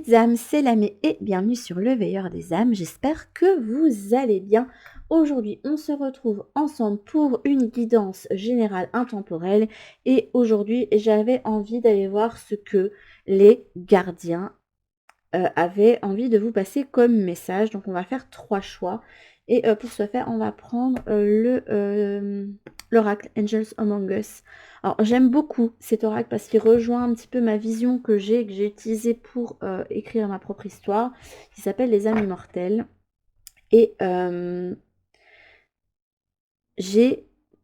petites âmes, c'est Lamé et bienvenue sur le Veilleur des âmes. J'espère que vous allez bien. Aujourd'hui, on se retrouve ensemble pour une guidance générale intemporelle. Et aujourd'hui, j'avais envie d'aller voir ce que les gardiens avaient envie de vous passer comme message. Donc, on va faire 3 choix. Et pour ce faire, on va prendre l'oracle Angels Among Us. Alors, j'aime beaucoup cet oracle parce qu'il rejoint un petit peu ma vision que j'ai utilisée pour écrire ma propre histoire, qui s'appelle Les âmes immortelles. Et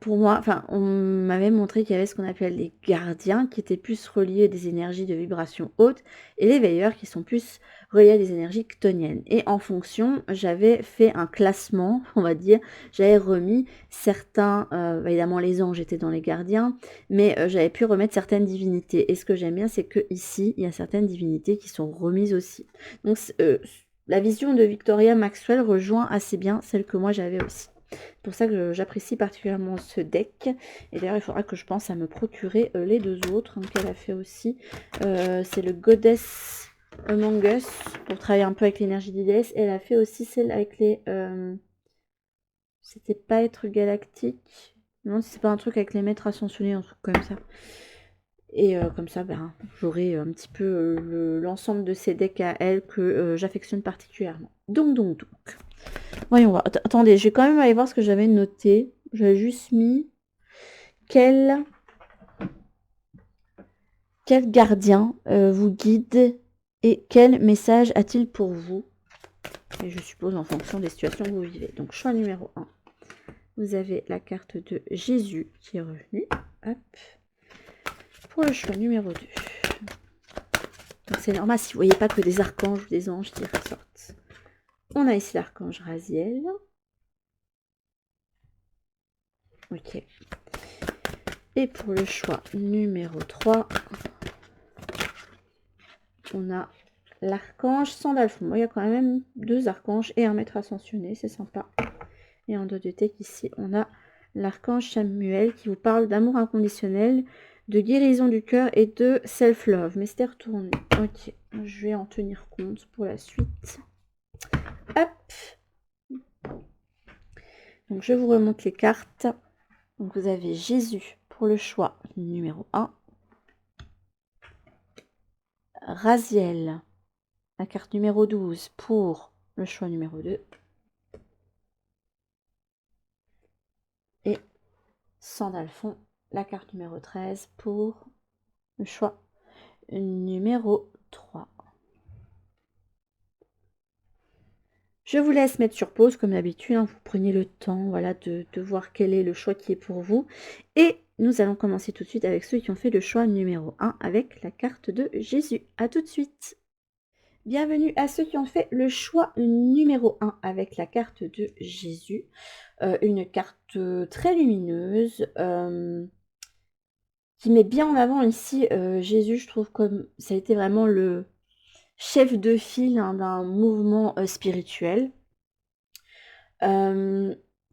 pour moi, enfin, on m'avait montré qu'il y avait ce qu'on appelle les gardiens, qui étaient plus reliés à des énergies de vibration haute, et les veilleurs, qui sont plus reliés à des énergies chthoniennes. Et en fonction, j'avais fait un classement, on va dire, j'avais remis certains, évidemment les anges étaient dans les gardiens, mais j'avais pu remettre certaines divinités. Et ce que j'aime bien, c'est que ici, il y a certaines divinités qui sont remises aussi. Donc, la vision de Victoria Maxwell rejoint assez bien celle que moi j'avais aussi. C'est pour ça que j'apprécie particulièrement ce deck. Et d'ailleurs, il faudra que je pense à me procurer les deux autres qu'elle a fait aussi. C'est le Goddess Among Us pour travailler un peu avec l'énergie des déesses. Et elle a fait aussi celle avec les... C'était pas être galactique. Non, c'est pas un truc avec les maîtres ascensionnés, un truc comme ça. Et comme ça, ben, j'aurai un petit peu l'ensemble de ces decks à elle que j'affectionne particulièrement. Donc. Voyons voir. Attendez, je vais quand même aller voir ce que j'avais noté. J'avais juste mis quel gardien vous guide et quel message a-t-il pour vous. Et je suppose en fonction des situations que vous vivez. Donc choix numéro 1. Vous avez la carte de Jésus qui est revenue. Hop. Pour le choix numéro 2. Donc c'est normal si vous voyez pas que des archanges ou des anges qui ressortent. On a ici l'archange Raziel. Ok. Et pour le choix numéro 3, on a l'archange Sandalphon. Bon, il y a quand même 2 archanges et un maître ascensionné, c'est sympa. Et en dos de tête ici, on a l'archange Samuel qui vous parle d'amour inconditionnel, de guérison du cœur et de self-love. Mais c'était retourné. Ok, je vais en tenir compte pour la suite. Hop. Donc je vous remonte les cartes. Donc vous avez Jésus pour le choix numéro 1. Raziel, la carte numéro 12 pour le choix numéro 2. Et Sandalphon, la carte numéro 13 pour le choix numéro 3. Je vous laisse mettre sur pause comme d'habitude, hein, vous prenez le temps voilà, de voir quel est le choix qui est pour vous. Et nous allons commencer tout de suite avec ceux qui ont fait le choix numéro 1 avec la carte de Jésus. A tout de suite. Bienvenue à ceux qui ont fait le choix numéro 1 avec la carte de Jésus. Une carte très lumineuse qui met bien en avant ici Jésus, je trouve, comme ça a été vraiment le chef de file d'un mouvement spirituel.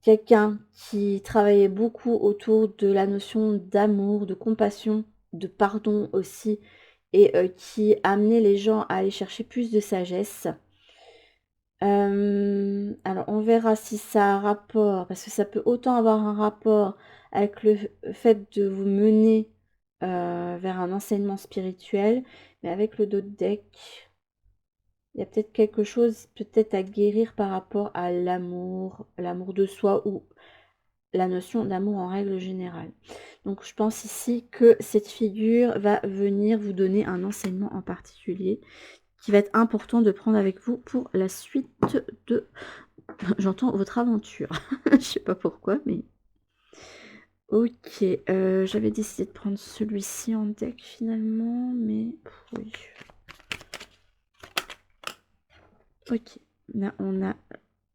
Quelqu'un qui travaillait beaucoup autour de la notion d'amour, de compassion, de pardon aussi, et qui amenait les gens à aller chercher plus de sagesse. Alors on verra si ça a un rapport, parce que ça peut autant avoir un rapport avec le fait de vous mener vers un enseignement spirituel, mais avec le dos de deck, il y a peut-être quelque chose peut-être à guérir par rapport à l'amour de soi ou la notion d'amour en règle générale. Donc je pense ici que cette figure va venir vous donner un enseignement en particulier qui va être important de prendre avec vous pour la suite de... J'entends votre aventure. Je sais pas pourquoi, mais... Ok, j'avais décidé de prendre celui-ci en deck finalement, mais... Oui. Ok, là on a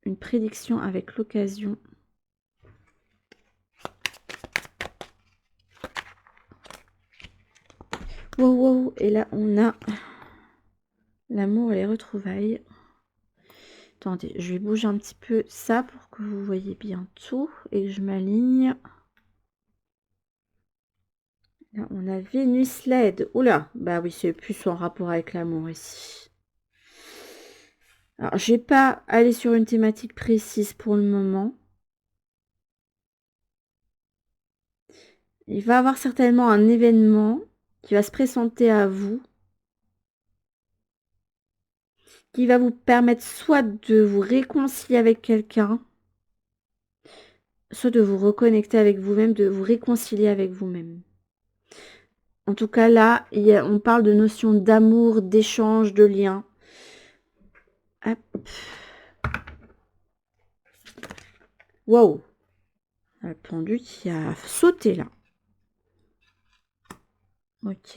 une prédiction avec l'occasion. Wow, et là on a l'amour et les retrouvailles. Attendez, je vais bouger un petit peu ça pour que vous voyez bien tout et que je m'aligne. Là, on a Vénus LED. Oula, bah oui, c'est plus en rapport avec l'amour ici. Alors, je vais pas aller sur une thématique précise pour le moment. Il va y avoir certainement un événement qui va se présenter à vous, qui va vous permettre soit de vous réconcilier avec quelqu'un, soit de vous reconnecter avec vous-même, de vous réconcilier avec vous-même. En tout cas, là, on parle de notion d'amour, d'échange, de lien. Hop. Waouh! Le pendu qui a sauté là. Ok.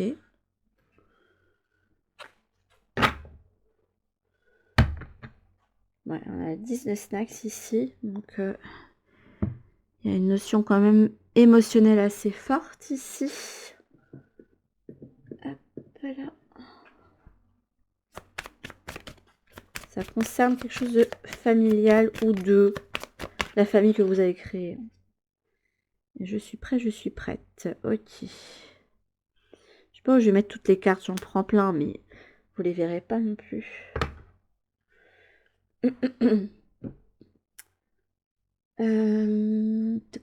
Ouais, on a 10 de snacks ici. Donc, il y a une notion quand même émotionnelle assez forte ici. Hop là. Ça concerne quelque chose de familial ou de la famille que vous avez créée. Je suis prête, je suis prête. Ok. Je sais pas où je vais mettre toutes les cartes, j'en prends plein, mais vous les verrez pas non plus. Toc,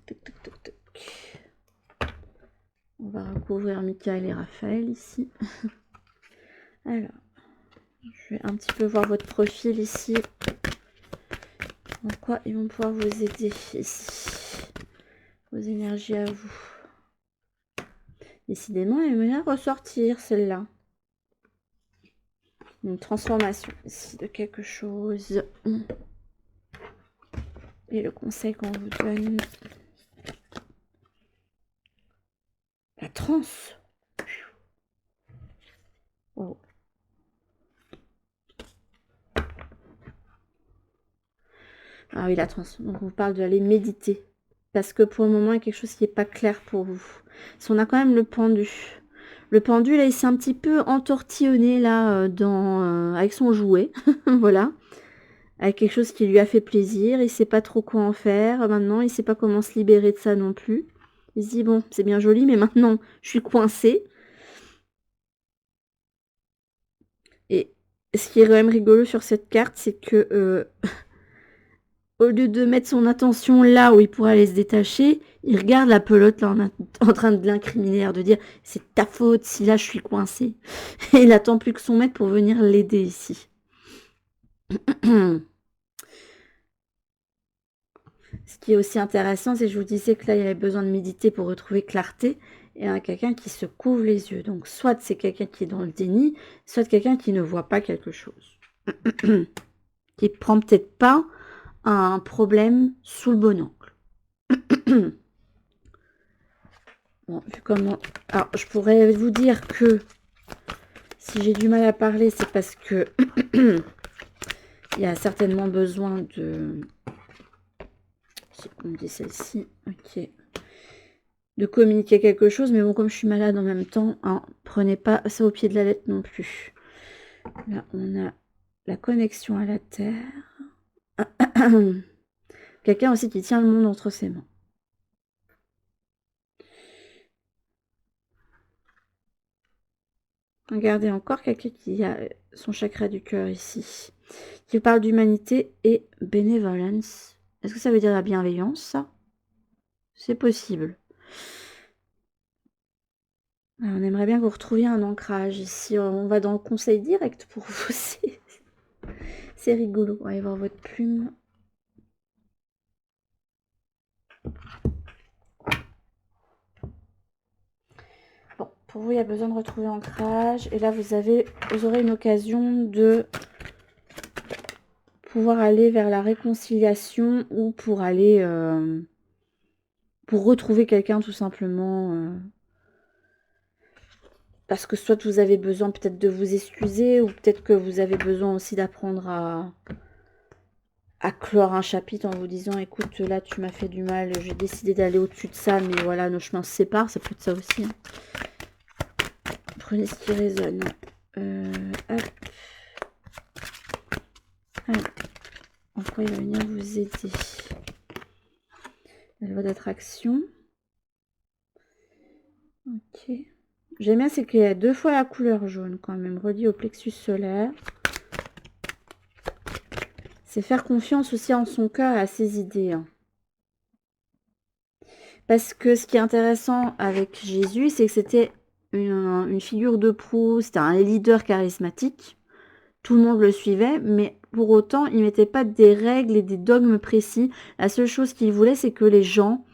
toc, toc, toc, toc. On va recouvrir Michael et Raphaël ici. Alors, je vais un petit peu voir votre profil ici. En quoi ils vont pouvoir vous aider ici. Vos énergies à vous. Décidément, elle va bien ressortir celle-là. Une transformation ici de quelque chose. Et le conseil qu'on vous donne. La transe. Wow. Ah oui, la transe. Donc on vous parle d'aller méditer. Parce que pour le moment, il y a quelque chose qui n'est pas clair pour vous. Si on a quand même le pendu. Le pendu, là, il s'est un petit peu entortillonné, là, avec son jouet. Voilà. Avec quelque chose qui lui a fait plaisir. Il ne sait pas trop quoi en faire. Maintenant, il ne sait pas comment se libérer de ça non plus. Il se dit, bon, c'est bien joli, mais maintenant, je suis coincée. Et ce qui est quand même rigolo sur cette carte, c'est que au lieu de mettre son attention là où il pourrait aller se détacher, il regarde la pelote là en train de l'incriminer, de dire c'est ta faute si là je suis coincée. Et il attend plus que son maître pour venir l'aider ici. Ce qui est aussi intéressant, c'est que je vous disais que là il avait besoin de méditer pour retrouver clarté. Et un quelqu'un qui se couvre les yeux. Donc soit c'est quelqu'un qui est dans le déni, soit quelqu'un qui ne voit pas quelque chose. Qui prend peut-être pas un problème sous le bon angle. Bon, vu comment... Alors, je pourrais vous dire que si j'ai du mal à parler, c'est parce que il y a certainement besoin de... On dit celle-ci, ok. De communiquer quelque chose, mais bon, comme je suis malade en même temps, hein, prenez pas ça au pied de la lettre non plus. Là, on a la connexion à la Terre. Quelqu'un aussi qui tient le monde entre ses mains. Regardez encore quelqu'un qui a son chakra du cœur ici. Qui parle d'humanité et bénévolence. Est-ce que ça veut dire la bienveillance, ça? C'est possible. Alors, on aimerait bien que vous retrouviez un ancrage ici. On va dans le conseil direct pour vous. C'est rigolo. On va aller voir votre plume. Bon, pour vous, il y a besoin de retrouver ancrage. Et là, vous aurez une occasion de pouvoir aller vers la réconciliation ou pour aller... pour retrouver quelqu'un tout simplement... parce que soit vous avez besoin peut-être de vous excuser, ou peut-être que vous avez besoin aussi d'apprendre à clore un chapitre en vous disant, écoute, là tu m'as fait du mal, j'ai décidé d'aller au-dessus de ça, mais voilà, nos chemins se séparent, ça peut être ça aussi. Hein. Prenez ce qui résonne. Hop. Alors, en quoi il va venir vous aider? La loi d'attraction. Ok. J'aime bien, c'est qu'il y a 2 fois la couleur jaune quand même, reliée au plexus solaire. C'est faire confiance aussi en son cœur et à ses idées. Hein. Parce que ce qui est intéressant avec Jésus, c'est que c'était une figure de proue, c'était un leader charismatique. Tout le monde le suivait, mais pour autant, il ne mettait pas des règles et des dogmes précis. La seule chose qu'il voulait, c'est que les gens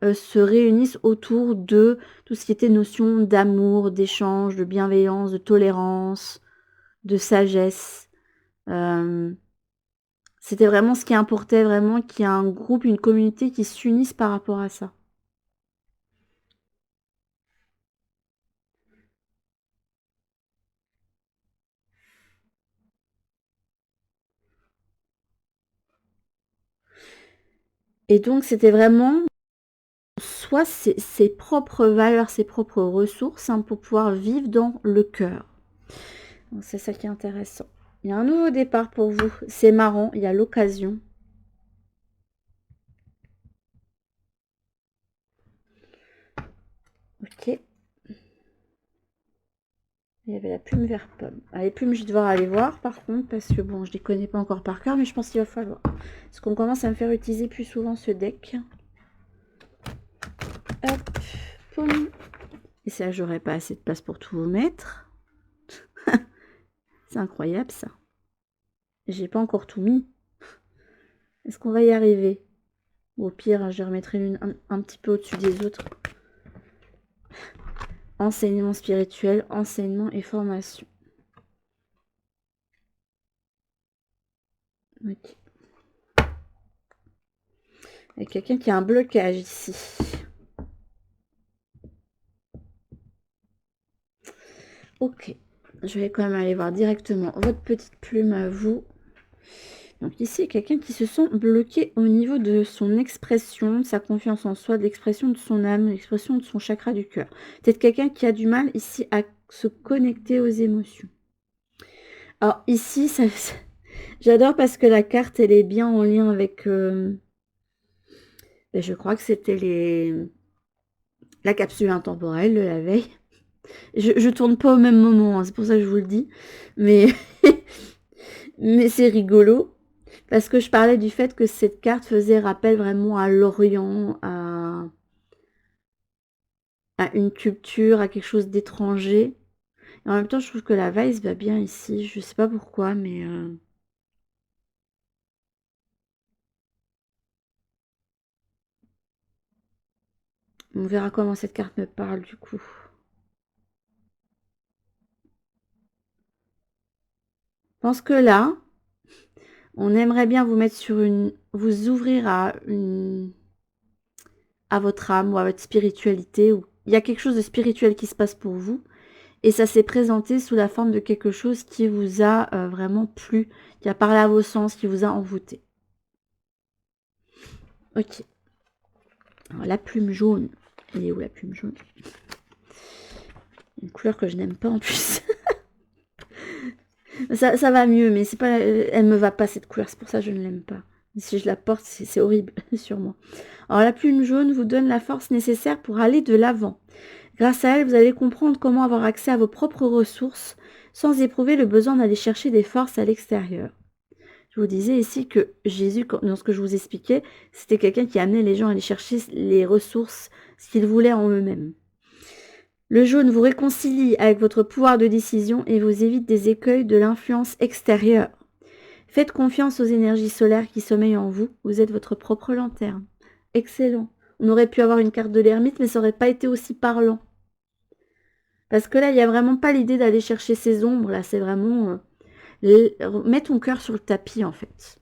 se réunissent autour de tout ce qui était notion d'amour, d'échange, de bienveillance, de tolérance, de sagesse. C'était vraiment ce qui importait, vraiment qu'il y ait un groupe, une communauté qui s'unissent par rapport à ça. Et donc, c'était vraiment soit ses propres valeurs, ses propres ressources hein, pour pouvoir vivre dans le cœur. C'est ça qui est intéressant. Il y a un nouveau départ pour vous. C'est marrant, il y a l'occasion. Ok. Il y avait la plume vert pomme. Ah, les plumes, je vais devoir aller voir par contre, parce que bon, je les connais pas encore par cœur, mais je pense qu'il va falloir. Parce qu'on commence à me faire utiliser plus souvent ce deck. Hop, poum. Et ça, j'aurais pas assez de place pour tout vous mettre. C'est incroyable ça. J'ai pas encore tout mis. Est-ce qu'on va y arriver? Au pire, je remettrai une un petit peu au-dessus des autres. Enseignement spirituel, enseignement et formation. Ok. Il y a quelqu'un qui a un blocage ici. Ok. Je vais quand même aller voir directement votre petite plume à vous. Donc ici, il y a quelqu'un qui se sent bloqué au niveau de son expression, de sa confiance en soi, de l'expression de son âme, de l'expression de son chakra du cœur. Peut-être quelqu'un qui a du mal ici à se connecter aux émotions. Alors ici, j'adore parce que la carte, elle est bien en lien avec... je crois que c'était la capsule intemporelle de la veille. Je tourne pas au même moment, hein, c'est pour ça que je vous le dis. Mais, mais c'est rigolo. Parce que je parlais du fait que cette carte faisait rappel vraiment à l'Orient, à une culture, à quelque chose d'étranger. Et en même temps, je trouve que la Vice va bien ici. Je sais pas pourquoi, mais... on verra comment cette carte me parle du coup. Je pense que là, on aimerait bien vous mettre sur une... vous ouvrir à votre âme ou à votre spiritualité. Ou... il y a quelque chose de spirituel qui se passe pour vous. Et ça s'est présenté sous la forme de quelque chose qui vous a vraiment plu, qui a parlé à vos sens, qui vous a envoûté. Ok. Alors, la plume jaune. Elle est où la plume jaune? Une couleur que je n'aime pas en plus. ça va mieux, mais c'est pas, elle me va pas cette couleur, c'est pour ça que je ne l'aime pas. Si je la porte, c'est horrible sur moi. Alors la plume jaune vous donne la force nécessaire pour aller de l'avant. Grâce à elle, vous allez comprendre comment avoir accès à vos propres ressources sans éprouver le besoin d'aller chercher des forces à l'extérieur. Je vous disais ici que Jésus, dans ce que je vous expliquais, c'était quelqu'un qui amenait les gens à aller chercher les ressources, ce qu'ils voulaient en eux-mêmes. Le jaune vous réconcilie avec votre pouvoir de décision et vous évite des écueils de l'influence extérieure. Faites confiance aux énergies solaires qui sommeillent en vous. Vous êtes votre propre lanterne. Excellent. On aurait pu avoir une carte de l'ermite, mais ça n'aurait pas été aussi parlant. Parce que là, il n'y a vraiment pas l'idée d'aller chercher ces ombres. Là, c'est vraiment... mets ton cœur sur le tapis, en fait.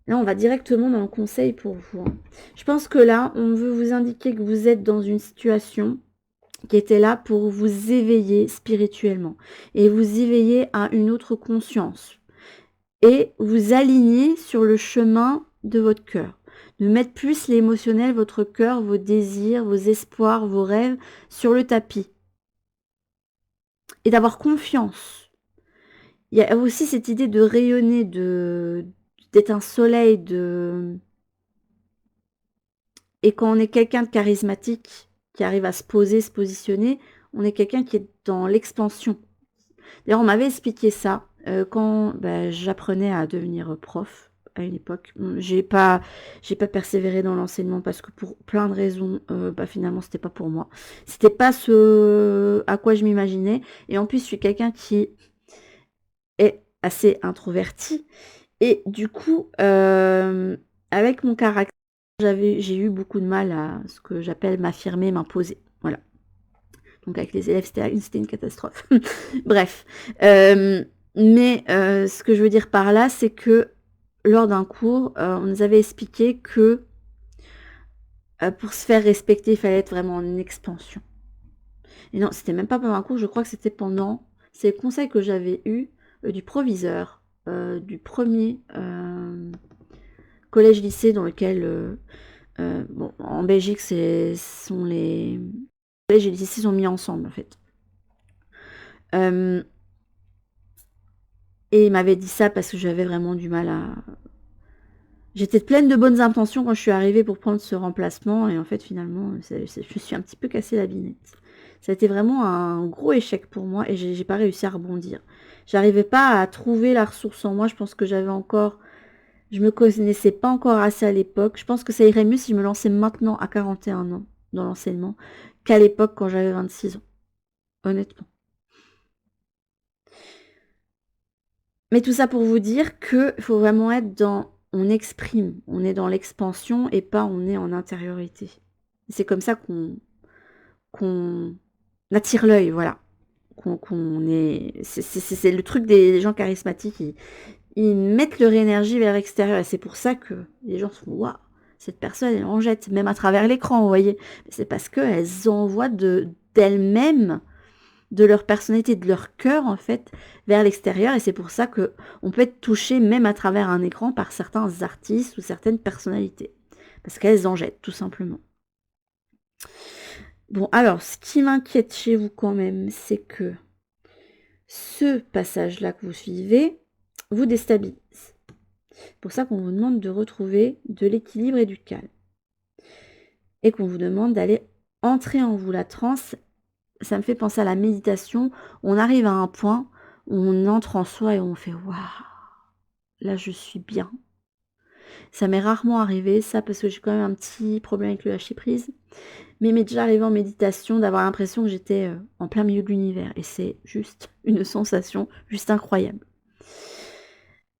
Là, on va directement dans le conseil pour vous. Je pense que là, on veut vous indiquer que vous êtes dans une situation qui était là pour vous éveiller spirituellement et vous éveiller à une autre conscience et vous aligner sur le chemin de votre cœur. De mettre plus l'émotionnel, votre cœur, vos désirs, vos espoirs, vos rêves sur le tapis. Et d'avoir confiance. Il y a aussi cette idée de rayonner, d'être un soleil, et quand on est quelqu'un de charismatique, qui arrive à se poser, se positionner, on est quelqu'un qui est dans l'expansion. D'ailleurs, on m'avait expliqué ça. quand j'apprenais à devenir prof à une époque. J'ai pas persévéré dans l'enseignement parce que pour plein de raisons, finalement c'était pas pour moi. C'était pas ce à quoi je m'imaginais. Et en plus, je suis quelqu'un qui est assez introverti. Et du coup, avec mon caractère, j'ai eu beaucoup de mal à ce que j'appelle m'affirmer, m'imposer. Voilà. Donc avec les élèves, c'était une catastrophe. Bref. Mais ce que je veux dire par là, c'est que lors d'un cours, on nous avait expliqué que pour se faire respecter, il fallait être vraiment en expansion. Et non, c'était même pas pendant un cours, je crois que c'était pendant... C'est le conseil que j'avais eu du proviseur, du premier collège-lycée dans lequel... bon, en Belgique, les collèges et les lycées sont mis ensemble, en fait. Et il m'avait dit ça parce que j'avais vraiment du mal à... J'étais pleine de bonnes intentions quand je suis arrivée pour prendre ce remplacement. Et en fait, finalement, je me suis un petit peu cassé la binette. Ça a été vraiment un gros échec pour moi et j'ai pas réussi à rebondir. J'arrivais pas à trouver la ressource en moi. Je pense que j'avais encore... Je me connaissais pas encore assez à l'époque. Je pense que ça irait mieux si je me lançais maintenant à 41 ans dans l'enseignement qu'à l'époque quand j'avais 26 ans. Honnêtement. Mais tout ça pour vous dire qu'il faut vraiment être dans... On exprime, on est dans l'expansion et pas on est en intériorité. C'est comme ça qu'on attire l'œil, voilà. Qu'on est... C'est le truc des gens charismatiques. Ils mettent leur énergie vers l'extérieur et c'est pour ça que les gens se font « Waouh, cette personne, elle en jette, même à travers l'écran, vous voyez. » C'est parce qu'elles envoient d'elles-mêmes, de leur personnalité, de leur cœur, en fait, vers l'extérieur. Et c'est pour ça que on peut être touché, même à travers un écran, par certains artistes ou certaines personnalités. Parce qu'elles en jettent, tout simplement. Bon, alors, ce qui m'inquiète chez vous quand même, c'est que ce passage-là que vous suivez vous déstabilise. C'est pour ça qu'on vous demande de retrouver de l'équilibre et du calme. Et qu'on vous demande d'aller entrer en vous. La transe, ça me fait penser à la méditation. On arrive à un point où on entre en soi et on fait « Waouh, là je suis bien ». Ça m'est rarement arrivé, ça, parce que j'ai quand même un petit problème avec le lâcher-prise. Mais il m'est déjà arrivé en méditation d'avoir l'impression que j'étais en plein milieu de l'univers. Et c'est juste une sensation juste incroyable.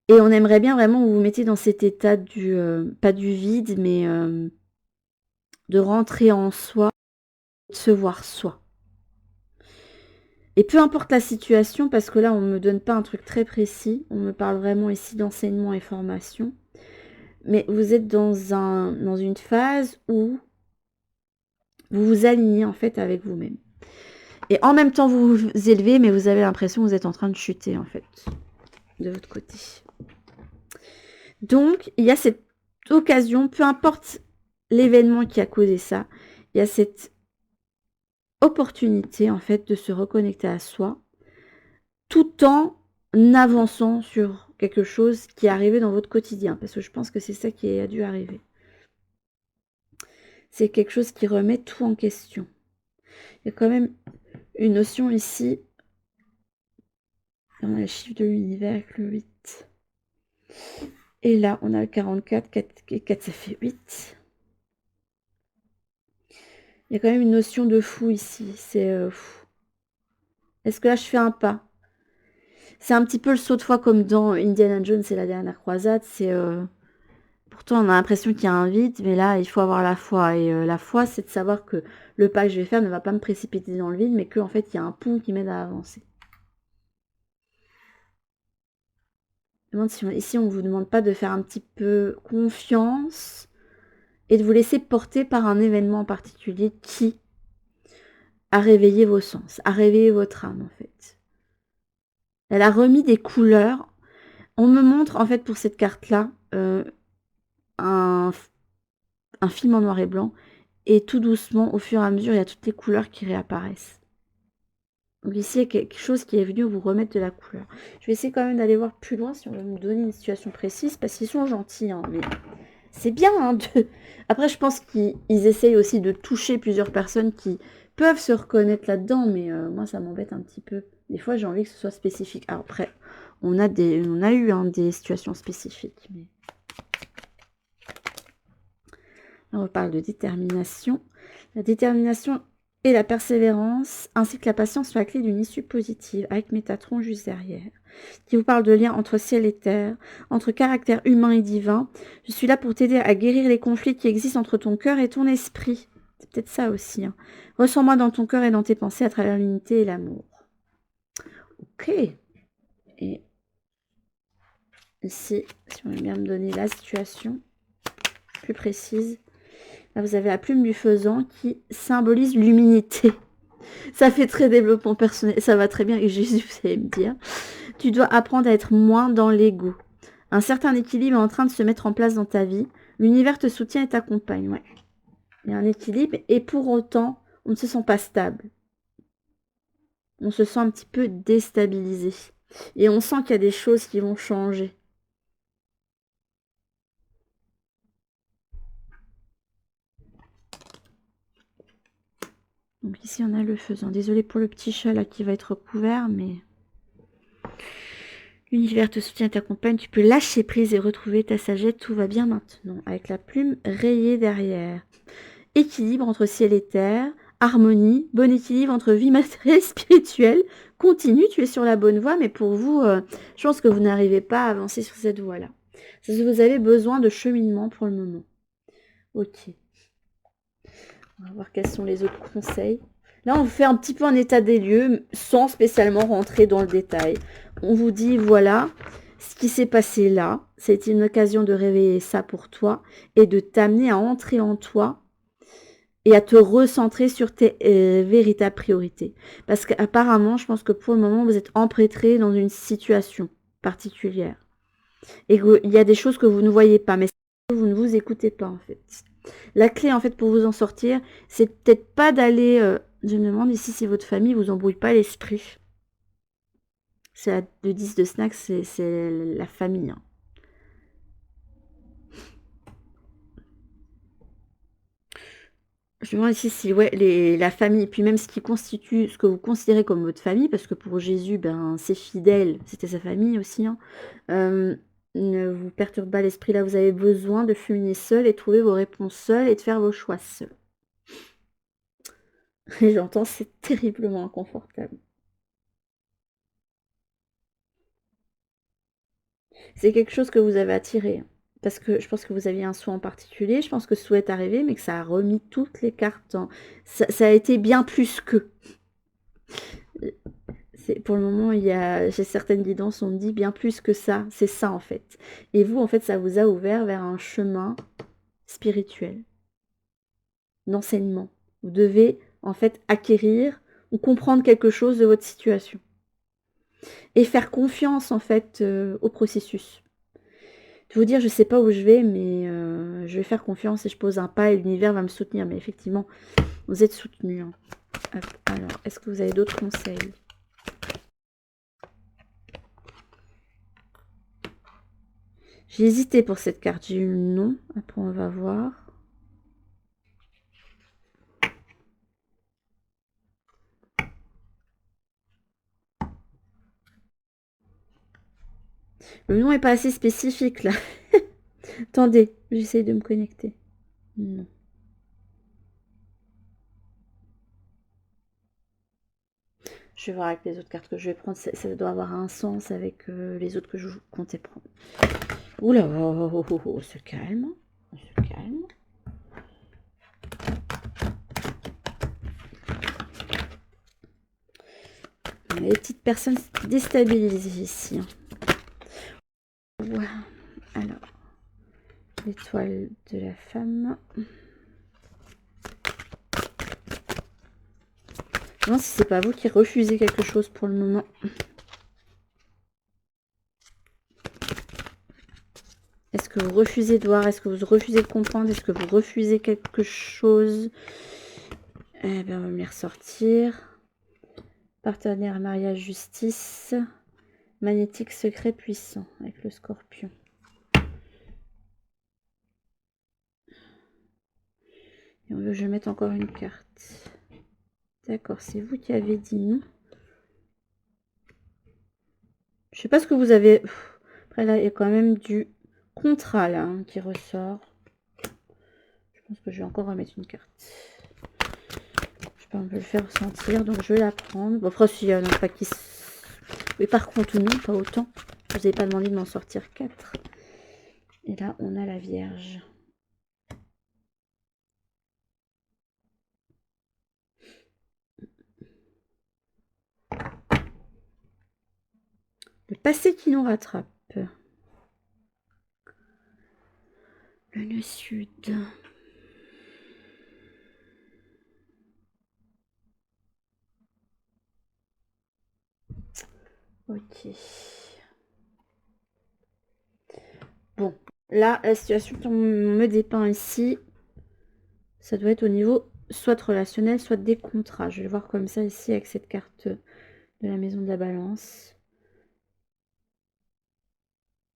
Et on aimerait bien vraiment que vous vous mettiez dans cet état pas du vide, mais de rentrer en soi, de se voir soi. Et peu importe la situation, parce que là, on ne me donne pas un truc très précis, on me parle vraiment ici d'enseignement et formation, mais vous êtes dans une phase où vous vous alignez en fait avec vous-même. Et en même temps, vous vous élevez, mais vous avez l'impression que vous êtes en train de chuter en fait, de votre côté. Donc, il y a cette occasion, peu importe l'événement qui a causé ça, il y a cette opportunité en fait de se reconnecter à soi tout en avançant sur quelque chose qui est arrivé dans votre quotidien, parce que je pense que c'est ça qui a dû arriver. C'est quelque chose qui remet tout en question. Il y a quand même une notion ici, on a le chiffre de l'univers avec le 8. Et là, on a le 44, 4 ça fait 8. Il y a quand même une notion de fou ici, c'est fou. Est-ce que là, je fais un pas? C'est un petit peu le saut de foi comme dans Indiana Jones et la dernière croisade, c'est... Pourtant, on a l'impression qu'il y a un vide, mais là, il faut avoir la foi. Et la foi, c'est de savoir que le pas que je vais faire ne va pas me précipiter dans le vide, mais qu'en fait, il y a un pont qui m'aide à avancer. Je me demande si ici, on ne vous demande pas de faire un petit peu confiance et de vous laisser porter par un événement en particulier qui a réveillé vos sens, a réveillé votre âme, en fait. Elle a remis des couleurs. On me montre, en fait, pour cette carte-là, un film en noir et blanc. Et tout doucement, au fur et à mesure, il y a toutes les couleurs qui réapparaissent. Donc ici, il y a quelque chose qui est venu vous remettre de la couleur. Je vais essayer quand même d'aller voir plus loin si on veut me donner une situation précise, parce qu'ils sont gentils, hein, mais c'est bien. Hein, Après, je pense qu'ils essayent aussi de toucher plusieurs personnes qui peuvent se reconnaître là-dedans, mais moi, ça m'embête un petit peu. Des fois, j'ai envie que ce soit spécifique. Alors après, on a eu hein, des situations spécifiques. Mais... Là, on parle de détermination. La détermination et la persévérance, ainsi que la patience sont la clé d'une issue positive, avec Métatron juste derrière, qui vous parle de lien entre ciel et terre, entre caractère humain et divin. Je suis là pour t'aider à guérir les conflits qui existent entre ton cœur et ton esprit. C'est peut-être ça aussi. Hein. Ressens-moi dans ton cœur et dans tes pensées à travers l'unité et l'amour. Ok. Et ici, si on veut bien me donner la situation plus précise, là vous avez la plume du faisan qui symbolise l'humilité. Ça fait très développement personnel, ça va très bien. Et Jésus, vous allez me dire, tu dois apprendre à être moins dans l'ego. Un certain équilibre est en train de se mettre en place dans ta vie. L'univers te soutient et t'accompagne. Ouais. Il y a un équilibre et pour autant, on ne se sent pas stable. On se sent un petit peu déstabilisé. Et on sent qu'il y a des choses qui vont changer. Donc ici, on a le faisan. Désolée pour le petit chat là qui va être recouvert, mais... L'univers te soutient et t'accompagne. Tu peux lâcher prise et retrouver ta sagesse. Tout va bien maintenant. Avec la plume rayée derrière. Équilibre entre ciel et terre. Harmonie. Bon équilibre entre vie matérielle et spirituelle. Continue, tu es sur la bonne voie. Mais pour vous, je pense que vous n'arrivez pas à avancer sur cette voie-là. Vous avez besoin de cheminement pour le moment. Ok. On va voir quels sont les autres conseils. Là, on vous fait un petit peu un état des lieux, sans spécialement rentrer dans le détail. On vous dit, voilà, ce qui s'est passé là, c'est une occasion de réveiller ça pour toi et de t'amener à entrer en toi et à te recentrer sur tes véritables priorités. Parce qu'apparemment, je pense que pour le moment, vous êtes empêtré dans une situation particulière. Et qu'il y a des choses que vous ne voyez pas, mais vous ne vous écoutez pas, en fait. La clé, en fait, pour vous en sortir, c'est peut-être pas d'aller... je me demande ici si votre famille vous embrouille pas l'esprit. C'est le 10 de snack, c'est la famille. Hein. Je me demande ici si ouais, la famille, puis même ce qui constitue, ce que vous considérez comme votre famille, parce que pour Jésus, ben, ses fidèles, c'était sa famille aussi. Hein, ne vous perturbe pas l'esprit. Là, vous avez besoin de cheminer seul et trouver vos réponses seul et de faire vos choix seul. Et j'entends, c'est terriblement inconfortable. C'est quelque chose que vous avez attiré. Parce que je pense que vous aviez un souhait en particulier. Je pense que ce souhait est arrivé, mais que ça a remis toutes les cartes. Ça a été bien plus que. Pour le moment, j'ai certaines guidances, on me dit bien plus que ça. C'est ça, en fait. Et vous, en fait, ça vous a ouvert vers un chemin spirituel, d'enseignement. Vous devez, en fait, acquérir ou comprendre quelque chose de votre situation. Et faire confiance, en fait, au processus. De vous dire, je ne sais pas où je vais, mais je vais faire confiance et je pose un pas et l'univers va me soutenir. Mais effectivement, vous êtes soutenu. Hein. Alors, est-ce que vous avez d'autres conseils? J'ai hésité pour cette carte. J'ai eu le non. Après, on va voir. Le nom n'est pas assez spécifique, là. Attendez, j'essaye de me connecter. Non. Je vais voir avec les autres cartes que je vais prendre. Ça doit avoir un sens avec les autres que je comptais prendre. Oula, on se calme. On se calme. Les petites personnes déstabilisées ici. Hein. Wow. Alors, l'étoile de la femme. Non, si c'est pas vous qui refusez quelque chose pour le moment. Est-ce que vous refusez de voir? Est-ce que vous refusez de comprendre? Est-ce que vous refusez quelque chose? Eh bien, on va me les ressortir. Partenaire, mariage, justice. Magnétique, secret, puissant. Avec le scorpion. Et on veut que je mette encore une carte. D'accord, c'est vous qui avez dit non. Je sais pas ce que vous avez... Après là, il y a quand même du contrat là hein, qui ressort. Je pense que je vais encore remettre une carte. Je sais pas, on peut le faire ressentir, donc je vais la prendre. Bon, après, s'il y en a pas qui... Mais par contre, non, pas autant. Je vous ai pas demandé de m'en sortir 4. Et là, on a la Vierge. Le passé qui nous rattrape. Le nœud sud. Ok. Bon, là, la situation qu'on me dépeint ici, ça doit être au niveau soit relationnel, soit des contrats. Je vais le voir comme ça ici avec cette carte de la maison de la balance.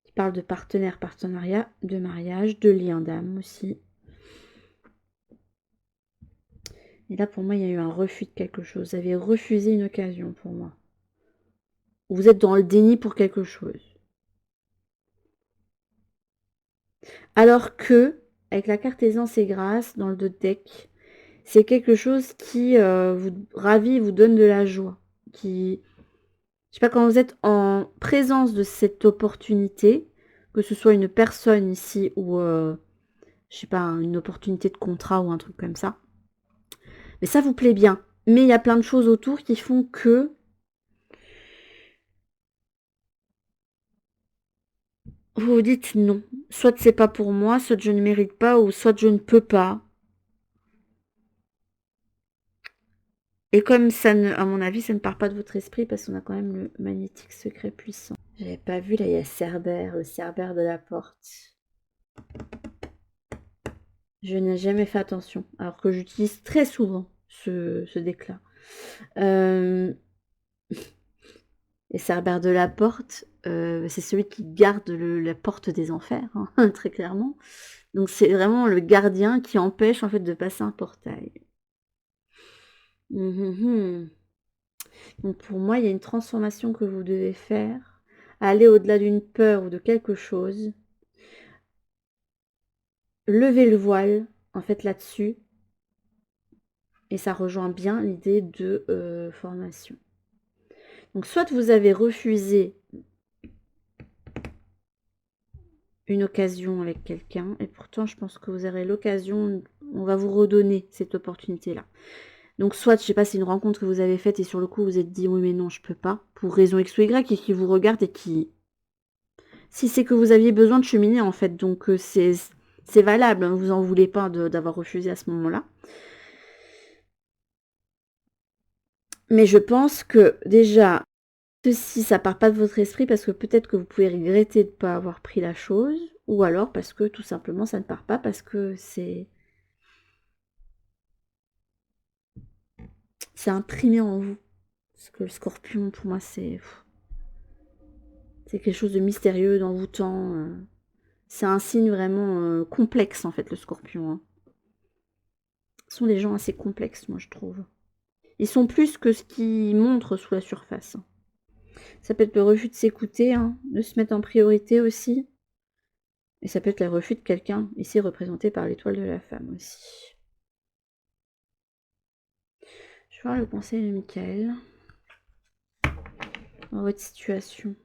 Qui parle de partenaire, partenariat, de mariage, de lien d'âme aussi. Et là, pour moi, il y a eu un refus de quelque chose. Vous avez refusé une occasion pour moi. Vous êtes dans le déni pour quelque chose. Alors que, avec la carte aisance et grâce dans le dos de deck, c'est quelque chose qui vous ravit, vous donne de la joie. Qui, je sais pas, quand vous êtes en présence de cette opportunité, que ce soit une personne ici ou, je sais pas, une opportunité de contrat ou un truc comme ça. Mais ça vous plaît bien. Mais il y a plein de choses autour qui font que vous vous dites non. Soit c'est pas pour moi, soit je ne mérite pas, ou soit je ne peux pas. Et comme ça, ne, à mon avis, ça ne part pas de votre esprit parce qu'on a quand même le magnétique secret puissant. J'avais pas vu, là, il y a Cerbère, le Cerbère de la porte. Je n'ai jamais fait attention, alors que j'utilise très souvent ce deck-là. Et Cerbère de la porte, c'est celui qui garde la porte des enfers, hein, très clairement. Donc c'est vraiment le gardien qui empêche en fait de passer un portail. Donc pour moi, il y a une transformation que vous devez faire, aller au-delà d'une peur ou de quelque chose, lever le voile en fait là-dessus, et ça rejoint bien l'idée de formation. Donc soit vous avez refusé une occasion avec quelqu'un, et pourtant je pense que vous aurez l'occasion, on va vous redonner cette opportunité-là. Donc soit, je sais pas, c'est une rencontre que vous avez faite et sur le coup vous vous êtes dit oui mais non je peux pas, pour raison X ou Y, et qui vous regarde et qui... Si c'est que vous aviez besoin de cheminer en fait, donc c'est valable, hein, vous en voulez pas d'avoir refusé à ce moment-là. Mais je pense que déjà, ceci ça part pas de votre esprit parce que peut-être que vous pouvez regretter de ne pas avoir pris la chose, ou alors parce que tout simplement ça ne part pas parce que c'est imprimé en vous. Parce que le scorpion pour moi c'est quelque chose de mystérieux, d'envoûtant. C'est un signe vraiment complexe en fait le scorpion. Hein. Ce sont des gens assez complexes moi je trouve. Ils sont plus que ce qu'ils montrent sous la surface. Ça peut être le refus de s'écouter, hein, de se mettre en priorité aussi. Et ça peut être le refus de quelqu'un, ici représenté par l'étoile de la femme aussi. Je vais voir le conseil de Michael. Dans votre situation.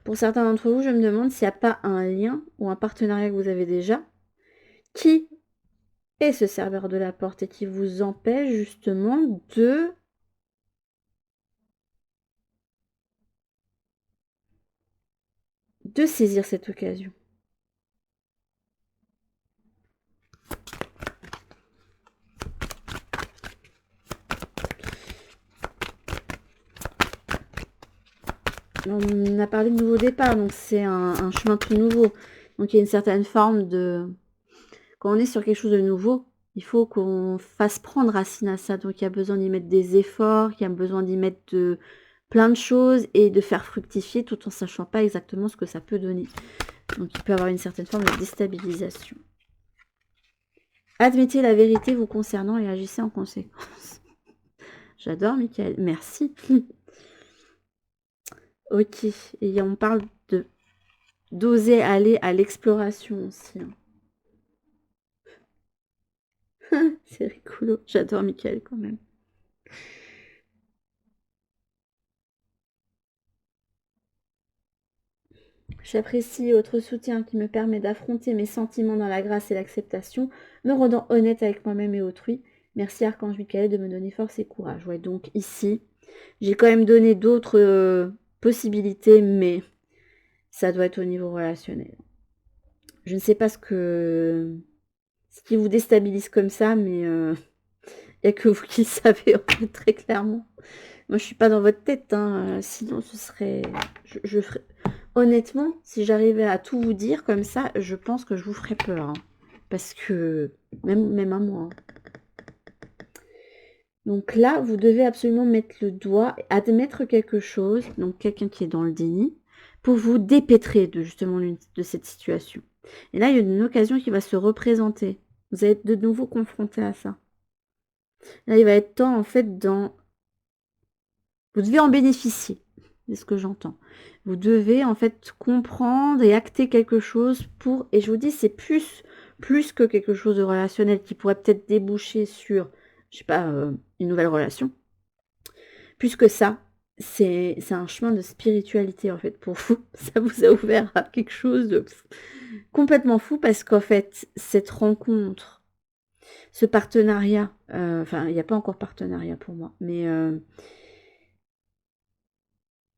Pour certains d'entre vous, je me demande s'il n'y a pas un lien ou un partenariat que vous avez déjà qui est ce serveur de la porte et qui vous empêche justement de saisir cette occasion. On a parlé de nouveau départ, donc c'est un chemin tout nouveau. Donc il y a une certaine forme de... Quand on est sur quelque chose de nouveau, Il faut qu'on fasse prendre racine à ça. Donc, il y a besoin d'y mettre des efforts, il y a besoin d'y mettre plein de choses et de faire fructifier tout en sachant pas exactement ce que ça peut donner. Donc, il peut y avoir une certaine forme de déstabilisation. Admettez la vérité vous concernant et agissez en conséquence. J'adore, Michael. Merci. Ok. Et on parle d'oser aller à l'exploration aussi. Hein. C'est rigolo. J'adore Michael quand même. J'apprécie votre soutien qui me permet d'affronter mes sentiments dans la grâce et l'acceptation, me rendant honnête avec moi-même et autrui. Merci Archange Michael de me donner force et courage. Ouais, donc ici, j'ai quand même donné d'autres possibilités, mais ça doit être au niveau relationnel. Je ne sais pas ce qui vous déstabilise comme ça, mais il n'y a que vous qui le savez en fait, très clairement. Moi, je suis pas dans votre tête, hein. Sinon ce serait... Je ferais... Honnêtement, si j'arrivais à tout vous dire comme ça, je pense que je vous ferais peur. Hein. Parce que... Même à moi. Hein. Donc là, vous devez absolument mettre le doigt, admettre quelque chose, donc quelqu'un qui est dans le déni, pour vous dépêtrer justement de cette situation. Et là, il y a une occasion qui va se représenter. Vous allez être de nouveau confronté à ça. Là, il va être temps, en fait, vous devez en bénéficier. C'est ce que j'entends. Vous devez, en fait, comprendre et acter quelque chose pour... Et je vous dis, c'est plus que quelque chose de relationnel qui pourrait peut-être déboucher sur, je sais pas, une nouvelle relation. Plus que ça, c'est un chemin de spiritualité, en fait, pour vous. Ça vous a ouvert à quelque chose de complètement fou parce qu'en fait, cette rencontre, ce partenariat, enfin, il n'y a pas encore partenariat pour moi, mais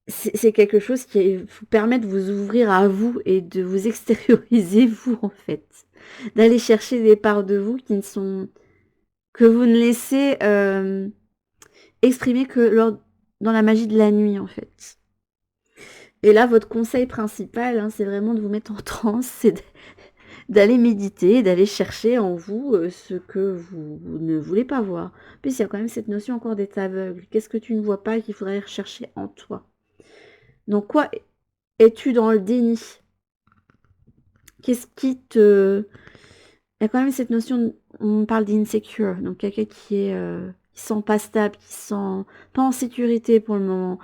c'est quelque chose qui vous permet de vous ouvrir à vous et de vous extérioriser vous, en fait. D'aller chercher des parts de vous qui ne sont... que vous ne laissez exprimer que dans la magie de la nuit, en fait. Et là, votre conseil principal, hein, c'est vraiment de vous mettre en transe, c'est d'aller méditer, d'aller chercher en vous ce que vous ne voulez pas voir. Puis il y a quand même cette notion encore d'être aveugle. Qu'est-ce que tu ne vois pas qu'il faudrait rechercher en toi? Donc quoi es-tu dans le déni? Qu'est-ce qui te... Il y a quand même cette notion, on parle d'insecure, donc quelqu'un qui se sent pas stable, qui se sent pas en sécurité pour le moment,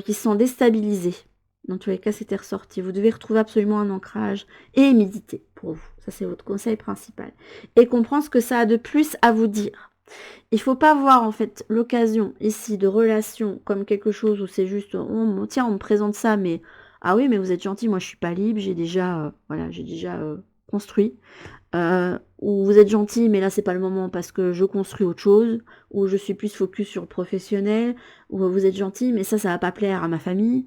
qui se sent déstabilisé. Dans tous les cas, c'était ressorti. Vous devez retrouver absolument un ancrage et méditer pour vous. Ça, c'est votre conseil principal. Et comprendre ce que ça a de plus à vous dire. Il ne faut pas voir, en fait, l'occasion ici de relation comme quelque chose où c'est juste, oh, tiens, on me présente ça, mais ah oui, mais vous êtes gentil, moi je suis pas libre, j'ai déjà, construit. Ou vous êtes gentil, mais là c'est pas le moment parce que je construis autre chose, ou je suis plus focus sur le professionnel, ou vous êtes gentil, mais ça va pas plaire à ma famille.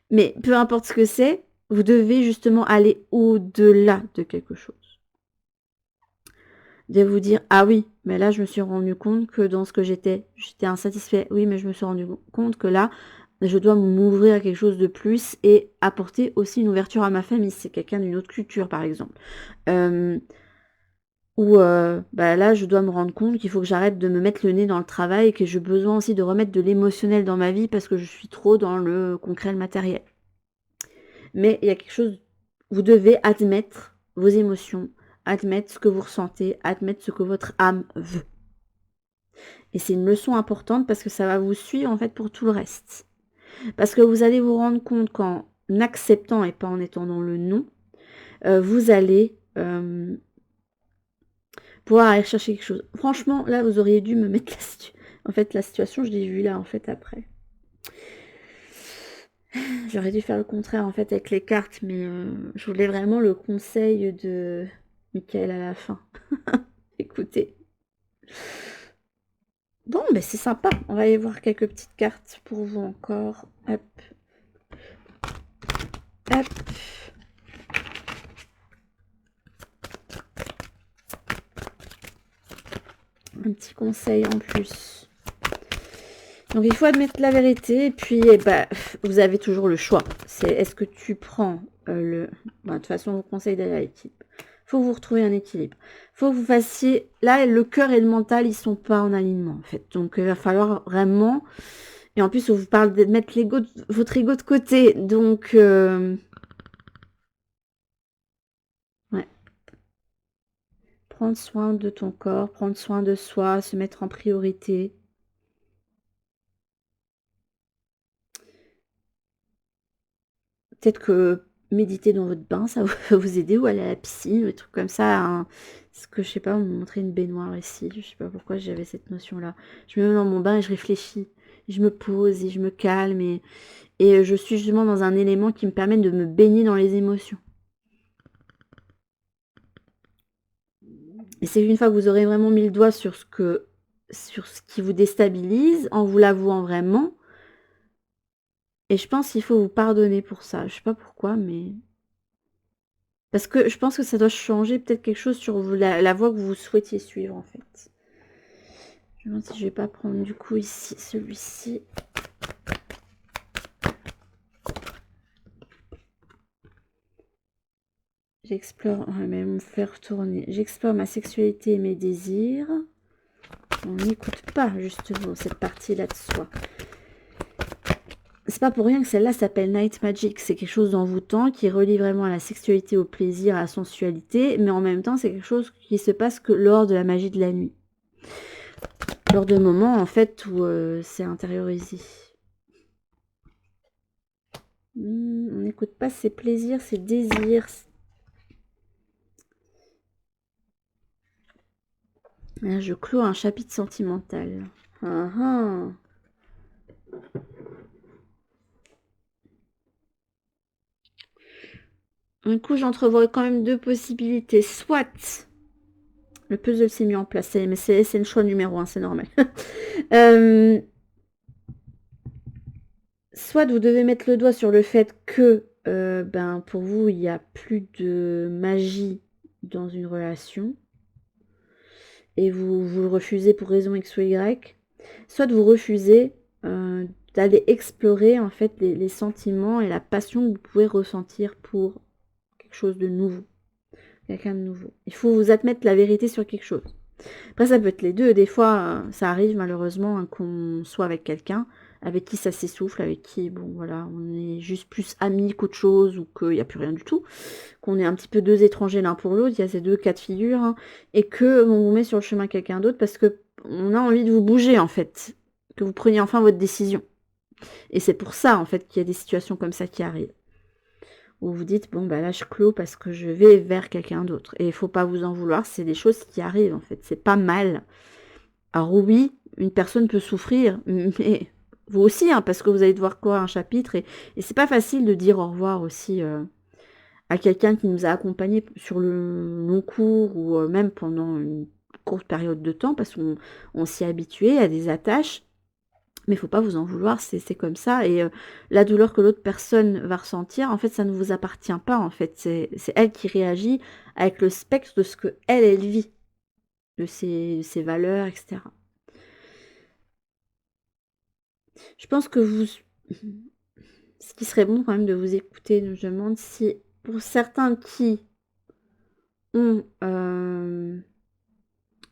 Mais peu importe ce que c'est, vous devez justement aller au-delà de quelque chose. De vous dire, ah oui, mais là je me suis rendu compte que dans ce que j'étais insatisfait. Oui, mais je me suis rendu compte que là, je dois m'ouvrir à quelque chose de plus et apporter aussi une ouverture à ma famille. C'est quelqu'un d'une autre culture, par exemple. Ou là, je dois me rendre compte qu'il faut que j'arrête de me mettre le nez dans le travail et que j'ai besoin aussi de remettre de l'émotionnel dans ma vie parce que je suis trop dans le concret, le matériel. Mais il y a quelque chose, vous devez admettre vos émotions, admettre ce que vous ressentez, admettre ce que votre âme veut. Et c'est une leçon importante parce que ça va vous suivre en fait pour tout le reste. Parce que vous allez vous rendre compte qu'en acceptant et pas en étant dans le non, vous allez pouvoir aller chercher quelque chose. Franchement, là, vous auriez dû me mettre la situation, je l'ai vue là, en fait, après. J'aurais dû faire le contraire, en fait, avec les cartes, mais je voulais vraiment le conseil de Michael à la fin. Écoutez. Bon, ben c'est sympa. On va aller voir quelques petites cartes pour vous encore. Hop. Hop. Un petit conseil en plus. Donc il faut admettre la vérité et puis vous avez toujours le choix. C'est est-ce que tu prends de toute façon, on vous conseille d'aller à l'équipe. Faut que vous retrouviez un équilibre. Faut que vous fassiez... Là, le cœur et le mental, ils sont pas en alignement, en fait. Donc, il va falloir vraiment... Et en plus, on vous parle de mettre votre ego de côté. Donc, ouais. Prendre soin de ton corps, prendre soin de soi, se mettre en priorité. Peut-être que méditer dans votre bain, ça va vous aider, ou aller à la piscine, ou des trucs comme ça. Hein. Parce que, je sais pas, on me montrait une baignoire ici. Je sais pas pourquoi j'avais cette notion-là. Je me mets dans mon bain et je réfléchis. Je me pose et je me calme. Et je suis justement dans un élément qui me permet de me baigner dans les émotions. Et c'est une fois que vous aurez vraiment mis le doigt sur ce qui vous déstabilise, en vous l'avouant vraiment. Et je pense qu'il faut vous pardonner pour ça. Je sais pas pourquoi, mais... Parce que je pense que ça doit changer peut-être quelque chose sur la voie que vous souhaitiez suivre, en fait. Je me demande si je vais pas prendre du coup ici, celui-ci. J'explore, on va même me faire retourner. J'explore ma sexualité et mes désirs. On n'écoute pas justement cette partie-là de soi. C'est pas pour rien que celle-là s'appelle Night Magic. C'est quelque chose d'envoûtant qui relie vraiment à la sexualité, au plaisir, à la sensualité. Mais en même temps, c'est quelque chose qui se passe que lors de la magie de la nuit. Lors de moments, en fait, où c'est intériorisé. On n'écoute pas ses plaisirs, ses désirs. Là, je clôt un chapitre sentimental. Du coup, j'entrevois quand même deux possibilités. Soit, le puzzle s'est mis en place, mais c'est le choix numéro 1, c'est normal. Soit vous devez mettre le doigt sur le fait que, pour vous, il n'y a plus de magie dans une relation. Et vous le refusez pour raison X ou Y. Soit vous refusez d'aller explorer en fait les sentiments et la passion que vous pouvez ressentir pour quelque chose de nouveau. Quelqu'un de nouveau. Il faut vous admettre la vérité sur quelque chose. Après, ça peut être les deux. Des fois, ça arrive malheureusement hein, qu'on soit avec quelqu'un avec qui ça s'essouffle, avec qui, bon voilà, on est juste plus amis qu'autre chose ou qu'il n'y a plus rien du tout. Qu'on est un petit peu deux étrangers l'un pour l'autre. Il y a ces deux cas de figure. Hein, et qu'on vous met sur le chemin quelqu'un d'autre parce qu'on a envie de vous bouger en fait. Que vous preniez enfin votre décision. Et c'est pour ça en fait qu'il y a des situations comme ça qui arrivent. Où vous dites, bon, bah là, je clôt parce que je vais vers quelqu'un d'autre. Et il faut pas vous en vouloir, c'est des choses qui arrivent, en fait. C'est pas mal. Alors oui, une personne peut souffrir, mais vous aussi, hein, parce que vous allez devoir clore un chapitre. Et c'est pas facile de dire au revoir aussi à quelqu'un qui nous a accompagnés sur le long cours ou même pendant une courte période de temps, parce qu'on s'y est habitué à des attaches. Mais il faut pas vous en vouloir, c'est comme ça. Et la douleur que l'autre personne va ressentir, en fait, ça ne vous appartient pas. En fait, c'est elle qui réagit avec le spectre de ce que elle vit, de ses valeurs, etc. Je pense que ce qui serait bon quand même de vous écouter, je me demande si pour certains qui ont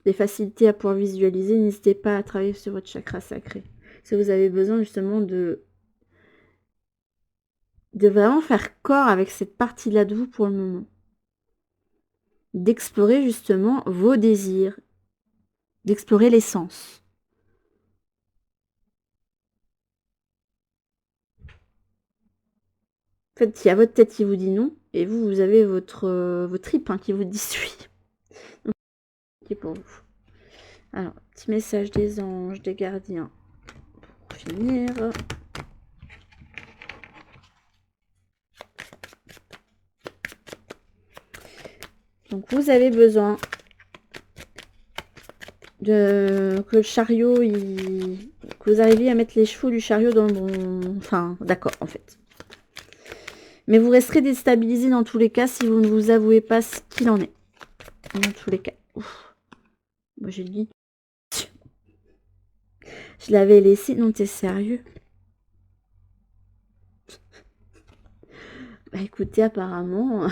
des facilités à pouvoir visualiser, n'hésitez pas à travailler sur votre chakra sacré. Si vous avez besoin justement de vraiment faire corps avec cette partie-là de vous pour le moment. D'explorer justement vos désirs, d'explorer les sens. En fait, il y a votre tête qui vous dit non, et vous avez votre trip hein, qui vous dit oui. C'est pour vous. Alors, petit message des anges, des gardiens, pour finir. Donc, vous avez besoin que le chariot, que vous arriviez à mettre les chevaux du chariot dans le bon... Enfin, d'accord, en fait. Mais vous resterez déstabilisé dans tous les cas si vous ne vous avouez pas ce qu'il en est. Dans tous les cas. Ouf. Moi, j'ai dit... Je l'avais laissé... Non, t'es sérieux? Bah écoutez, apparemment...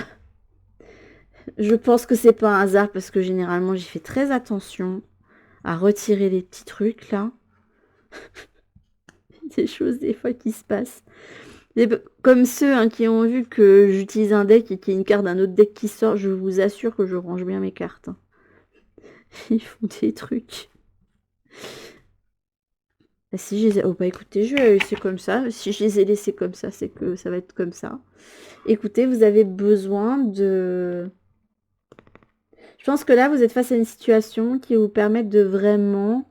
Je pense que c'est pas un hasard parce que généralement j'y fais très attention à retirer les petits trucs là. Des choses des fois qui se passent. Comme ceux hein, qui ont vu que j'utilise un deck et qu'il y a une carte d'un autre deck qui sort, je vous assure que je range bien mes cartes. Hein. Ils font des trucs. Si je les ai... Oh bah écoutez, je vais les laisser comme ça. Si je les ai laissés comme ça, c'est que ça va être comme ça. Écoutez, vous avez besoin de... Je pense que là, vous êtes face à une situation qui vous permet de vraiment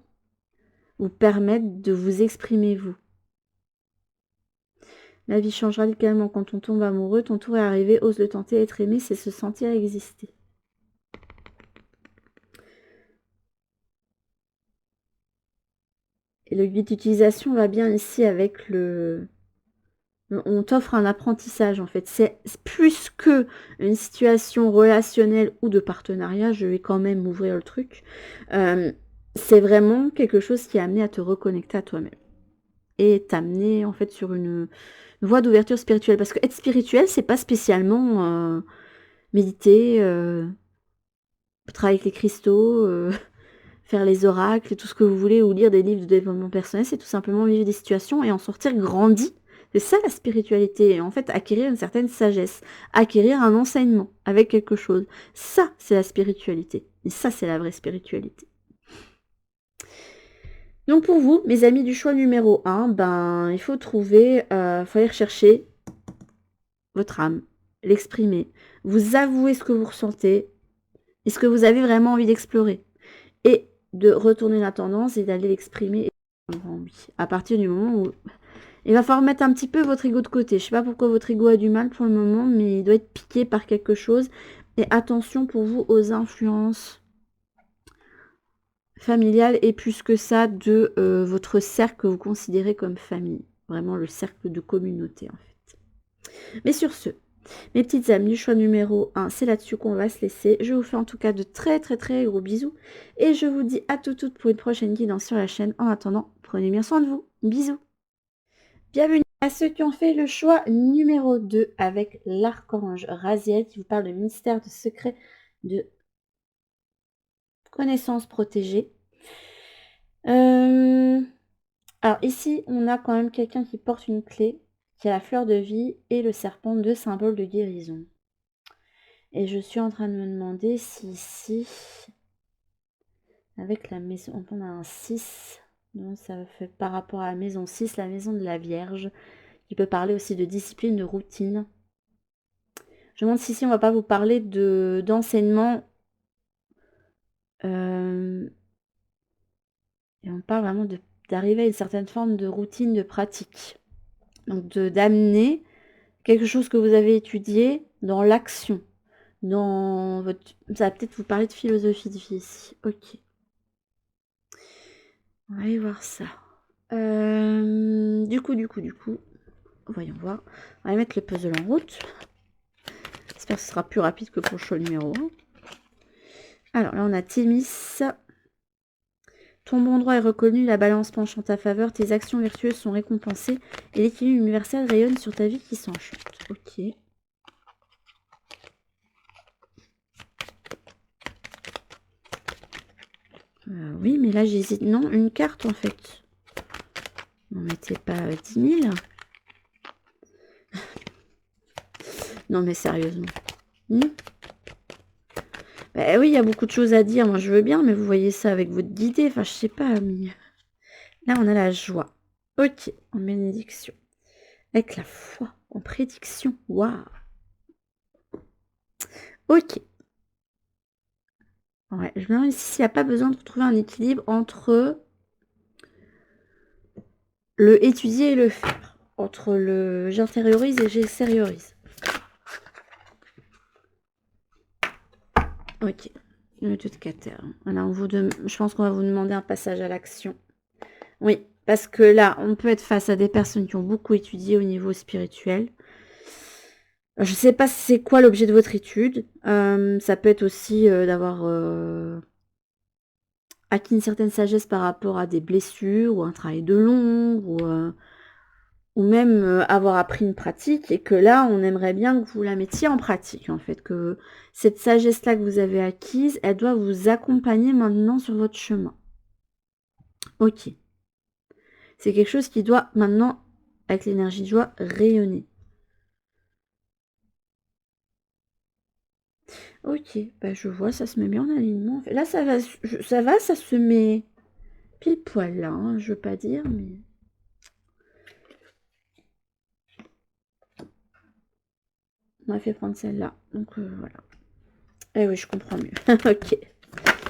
vous permettre de vous exprimer vous. La vie change radicalement quand on tombe amoureux. Ton tour est arrivé, ose le tenter, être aimé, c'est se sentir exister. Et le guide d'utilisation va bien ici avec le... On t'offre un apprentissage en fait. C'est plus que une situation relationnelle ou de partenariat. Je vais quand même ouvrir le truc. C'est vraiment quelque chose qui est amené à te reconnecter à toi-même. Et t'amener en fait sur une voie d'ouverture spirituelle. Parce que être spirituel, c'est pas spécialement méditer, travailler avec les cristaux, faire les oracles, tout ce que vous voulez, ou lire des livres de développement personnel. C'est tout simplement vivre des situations et en sortir grandi. C'est ça la spiritualité. Et en fait, acquérir une certaine sagesse, acquérir un enseignement avec quelque chose. Ça, c'est la spiritualité. Et ça, c'est la vraie spiritualité. Donc pour vous, mes amis du choix numéro 1, ben, il faut trouver, faut aller rechercher votre âme, l'exprimer, vous avouer ce que vous ressentez et ce que vous avez vraiment envie d'explorer. Et de retourner la tendance et d'aller l'exprimer à partir du moment où il va falloir mettre un petit peu votre ego de côté. Je sais pas pourquoi votre ego a du mal pour le moment, mais il doit être piqué par quelque chose. Et attention pour vous aux influences familiales et plus que ça de votre cercle que vous considérez comme famille. Vraiment le cercle de communauté en fait. Mais sur ce, mes petites amies, choix numéro 1, c'est là-dessus qu'on va se laisser. Je vous fais en tout cas de très très très gros bisous. Et je vous dis à toutes pour une prochaine guidance sur la chaîne. En attendant, prenez bien soin de vous. Bisous. Bienvenue à ceux qui ont fait le choix numéro 2 avec l'archange Raziel qui vous parle de mystère, de secret, de connaissances protégées. Alors ici, on a quand même quelqu'un qui porte une clé, qui a la fleur de vie et le serpent, deux symboles de guérison. Et je suis en train de me demander si ici, avec la maison, on a un 6, donc ça fait par rapport à la maison 6, la maison de la Vierge, qui peut parler aussi de discipline, de routine. Je me demande si ici on va pas vous parler d'enseignement. Et on parle vraiment d'arriver à une certaine forme de routine, de pratique. Donc d'amener quelque chose que vous avez étudié dans l'action. Dans votre... Ça va peut-être vous parler de philosophie de vie ici. Ok. On va aller voir ça. Du coup, voyons voir. On va mettre le puzzle en route. J'espère que ce sera plus rapide que pour le choix numéro 1. Alors là, on a Thémis. Ton bon droit est reconnu, la balance penche en ta faveur, tes actions vertueuses sont récompensées et l'équilibre universel rayonne sur ta vie qui s'enchante. Ok. Oui, mais là j'hésite. Non, une carte en fait. N'en mettez pas 10 000. Non mais sérieusement. Bah oui, il y a beaucoup de choses à dire. Moi je veux bien, mais vous voyez ça avec votre guidée. Enfin, je sais pas. Mais... Là, on a la joie. Ok, en bénédiction. Avec la foi, en prédiction. Waouh. Ok. Ouais, je me demande s'il n'y a pas besoin de trouver un équilibre entre le étudier et le faire. Entre le j'intériorise et j'extériorise. Ok. Le tout de cater. Voilà, je pense qu'on va vous demander un passage à l'action. Oui, parce que là, on peut être face à des personnes qui ont beaucoup étudié au niveau spirituel. Je ne sais pas c'est quoi l'objet de votre étude. Ça peut être aussi d'avoir acquis une certaine sagesse par rapport à des blessures ou un travail de l'ombre ou ou même avoir appris une pratique et que là, on aimerait bien que vous la mettiez en pratique, en fait, que cette sagesse-là que vous avez acquise, elle doit vous accompagner maintenant sur votre chemin. Ok. C'est quelque chose qui doit maintenant, avec l'énergie de joie, rayonner. Ok, bah je vois, ça se met bien en alignement. Là, ça se met pile poil là, hein, je veux pas dire, mais... On m'a fait prendre celle-là, donc voilà. Eh oui, je comprends mieux. Ok, il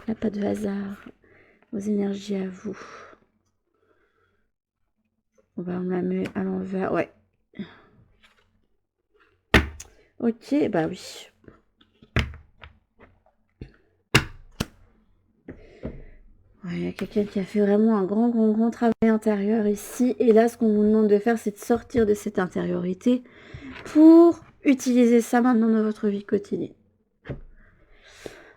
n'y a pas de hasard. Vos énergies à vous. On la met à l'envers, ouais. Ok, bah oui. Ouais, il y a quelqu'un qui a fait vraiment un grand travail intérieur ici. Et là, ce qu'on vous demande de faire, c'est de sortir de cette intériorité pour utiliser ça maintenant dans votre vie quotidienne.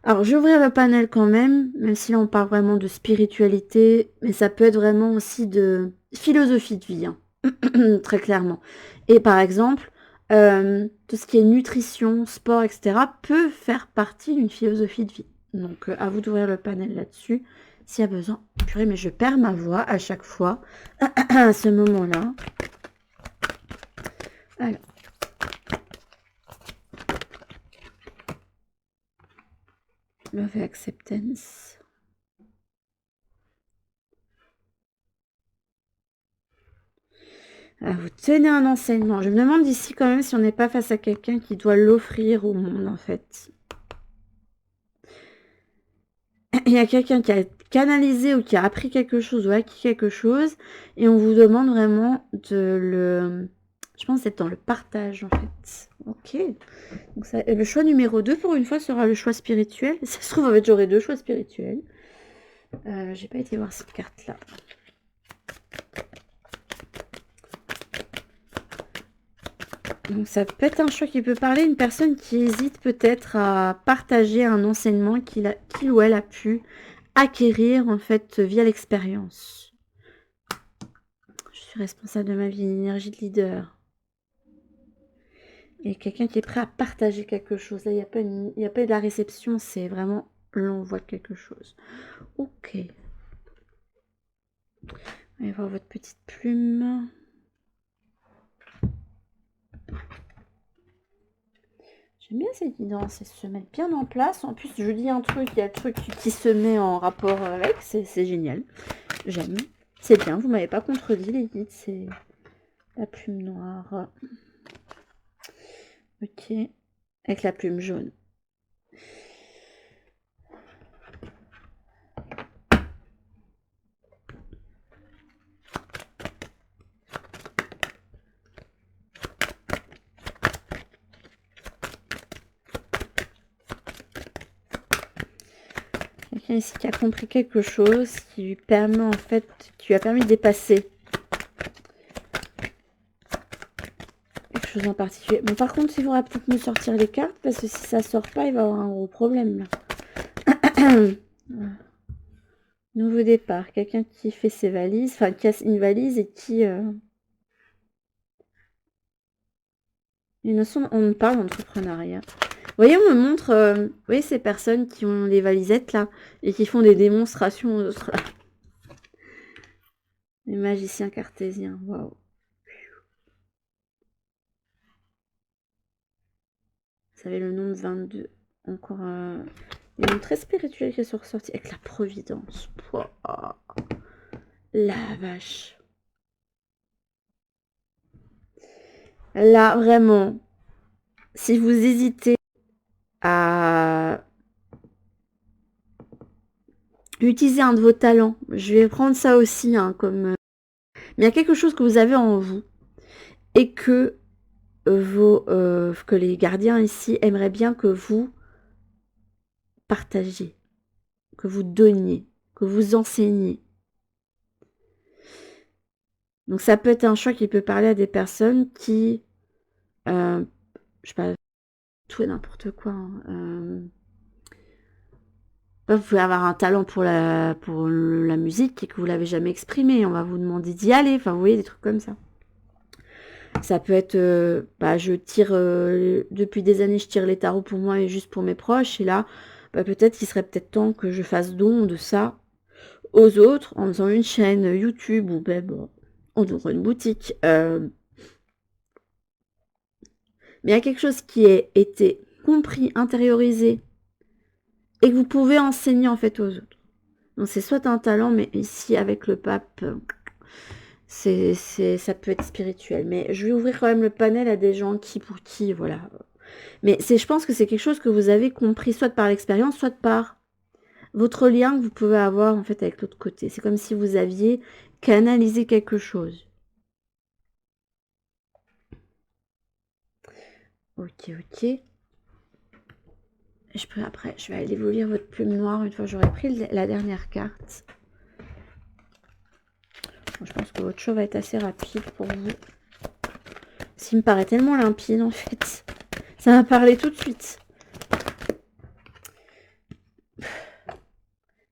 Alors, je vais ouvrir le panel quand même si là, on parle vraiment de spiritualité, mais ça peut être vraiment aussi de philosophie de vie, hein. Très clairement. Et par exemple, tout ce qui est nutrition, sport, etc., peut faire partie d'une philosophie de vie. Donc, à vous d'ouvrir le panel là-dessus, s'il y a besoin. Purée, mais je perds ma voix à chaque fois, à ce moment-là. Alors. Love et acceptance. Ah, vous tenez un enseignement. Je me demande ici quand même si on n'est pas face à quelqu'un qui doit l'offrir au monde, en fait. Il y a quelqu'un qui a canalisé ou qui a appris quelque chose ou acquis quelque chose et on vous demande vraiment de le... Je pense que c'est dans le partage, en fait. Ok. Donc ça, le choix numéro 2, pour une fois, sera le choix spirituel. Ça se trouve, en fait, j'aurai 2 choix spirituels. J'ai pas été voir cette carte-là. Donc ça peut être un choix qui peut parler, une personne qui hésite peut-être à partager un enseignement qu'il ou elle a pu acquérir en fait via l'expérience. Je suis responsable de ma vie, une énergie de leader. Et quelqu'un qui est prêt à partager quelque chose. Là, il n'y a pas de la réception, c'est vraiment l'envoi de quelque chose. Ok. Allez voir votre petite plume. J'aime bien ces guidances, elles se mettent bien en place. En plus, je dis un truc, il y a le truc qui se met en rapport avec, c'est génial. J'aime. C'est bien, vous m'avez pas contredit les guides, c'est la plume noire. Ok. Avec la plume jaune. Quelqu'un ici qui a compris quelque chose, qui lui permet en fait, qui lui a permis de dépasser quelque chose en particulier. Bon, par contre, il faudra peut-être me sortir les cartes, parce que si ça sort pas, il va y avoir un gros problème là. Nouveau départ, quelqu'un qui fait ses valises, enfin qui a une valise et qui... On me parle d'entrepreneuriat. Vous voyez, on me montre, vous voyez ces personnes qui ont les valisettes là, et qui font des démonstrations aux autres là. Les magiciens cartésiens, waouh. Vous savez le nom de 22. Encore un nom très spirituel qui est ressorti avec la providence. Pouah. La vache. Là, vraiment, si vous hésitez à utiliser un de vos talents, je vais prendre ça aussi hein, comme... Mais il y a quelque chose que vous avez en vous et que que les gardiens ici aimeraient bien que vous partagiez, que vous donniez, que vous enseigniez. Donc ça peut être un choix qui peut parler à des personnes qui, je sais pas, tout et n'importe quoi. Hein. Vous pouvez avoir un talent pour la musique et que vous l'avez jamais exprimé. On va vous demander d'y aller. Enfin, vous voyez, des trucs comme ça. Ça peut être, bah, je tire, depuis des années, je tire les tarots pour moi et juste pour mes proches. Et là, bah, peut-être qu'il serait peut-être temps que je fasse don de ça aux autres en faisant une chaîne YouTube ou même en ouvrant une boutique. Mais il y a quelque chose qui a été compris, intériorisé et que vous pouvez enseigner en fait aux autres. Donc c'est soit un talent, mais ici avec le pape, ça peut être spirituel. Mais je vais ouvrir quand même le panel à des gens pour qui, voilà. Mais je pense que c'est quelque chose que vous avez compris, soit par l'expérience, soit par votre lien que vous pouvez avoir en fait avec l'autre côté. C'est comme si vous aviez canalisé quelque chose. Ok, ok. Après, je vais aller vous lire votre plume noire une fois que j'aurai pris la dernière carte. Je pense que votre show va être assez rapide pour vous. Ça me paraît tellement limpide en fait. Ça m'a parlé tout de suite.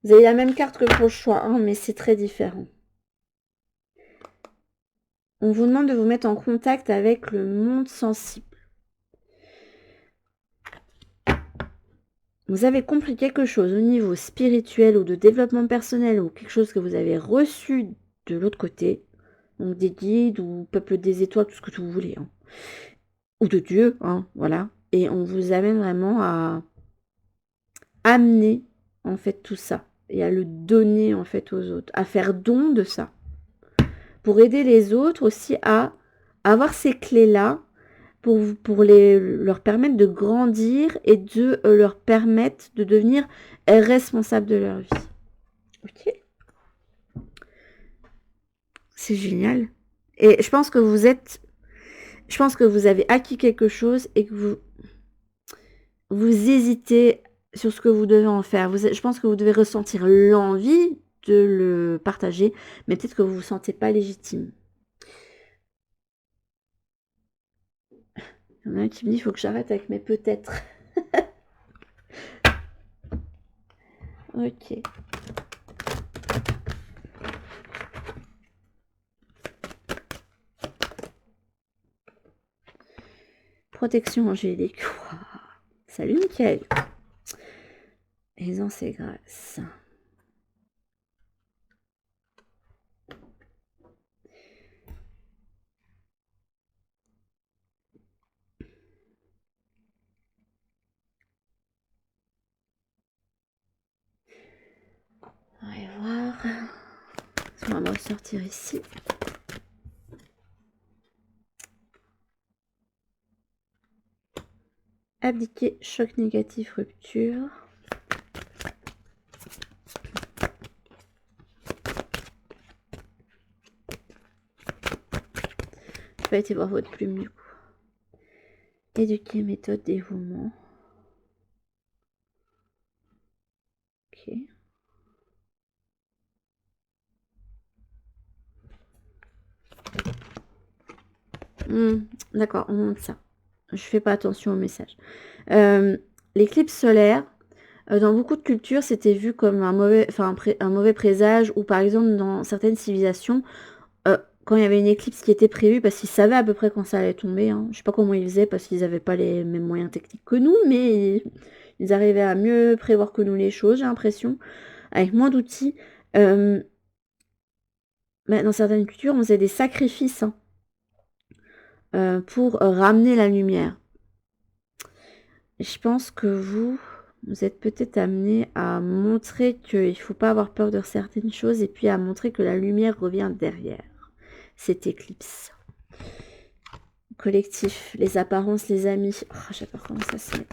Vous avez la même carte que pour le choix, hein, mais c'est très différent. On vous demande de vous mettre en contact avec le monde sensible. Vous avez compris quelque chose au niveau spirituel ou de développement personnel ou quelque chose que vous avez reçu de l'autre côté. Donc des guides ou peuple des étoiles, tout ce que vous voulez. Hein. Ou de Dieu, hein, voilà. Et on vous amène vraiment à amener en fait tout ça. Et à le donner en fait aux autres. À faire don de ça. Pour aider les autres aussi à avoir ces clés-là pour leur permettre de grandir et de leur permettre de devenir responsables de leur vie. Ok. C'est génial. Et je pense que vous avez acquis quelque chose et que vous hésitez sur ce que vous devez en faire. Je pense que vous devez ressentir l'envie de le partager, mais peut-être que vous ne vous sentez pas légitime. Il y en a un qui me dit, il faut que j'arrête avec mes peut-être. Ok. Protection angélique. Wow. Salut Mickaël. Aisance et grâce. On va voir. On va ressortir ici. Abdiquer, choc négatif, rupture. Je vais aller voir votre plume du coup. Éduquer, méthode, dévouement. Ok. D'accord, on monte ça. Je fais pas attention au message. L'éclipse solaire, dans beaucoup de cultures, c'était vu comme un mauvais présage, ou par exemple dans certaines civilisations, quand il y avait une éclipse qui était prévue, parce qu'ils savaient à peu près quand ça allait tomber. Hein. Je sais pas comment ils faisaient, parce qu'ils n'avaient pas les mêmes moyens techniques que nous, mais ils arrivaient à mieux prévoir que nous les choses, j'ai l'impression, avec moins d'outils. Dans certaines cultures, on faisait des sacrifices pour ramener la lumière. Je pense que vous êtes peut-être amené à montrer qu'il ne faut pas avoir peur de certaines choses et puis à montrer que la lumière revient derrière cette éclipse. Collectif, les apparences, les amis. Oh, je sais pas comment ça se met.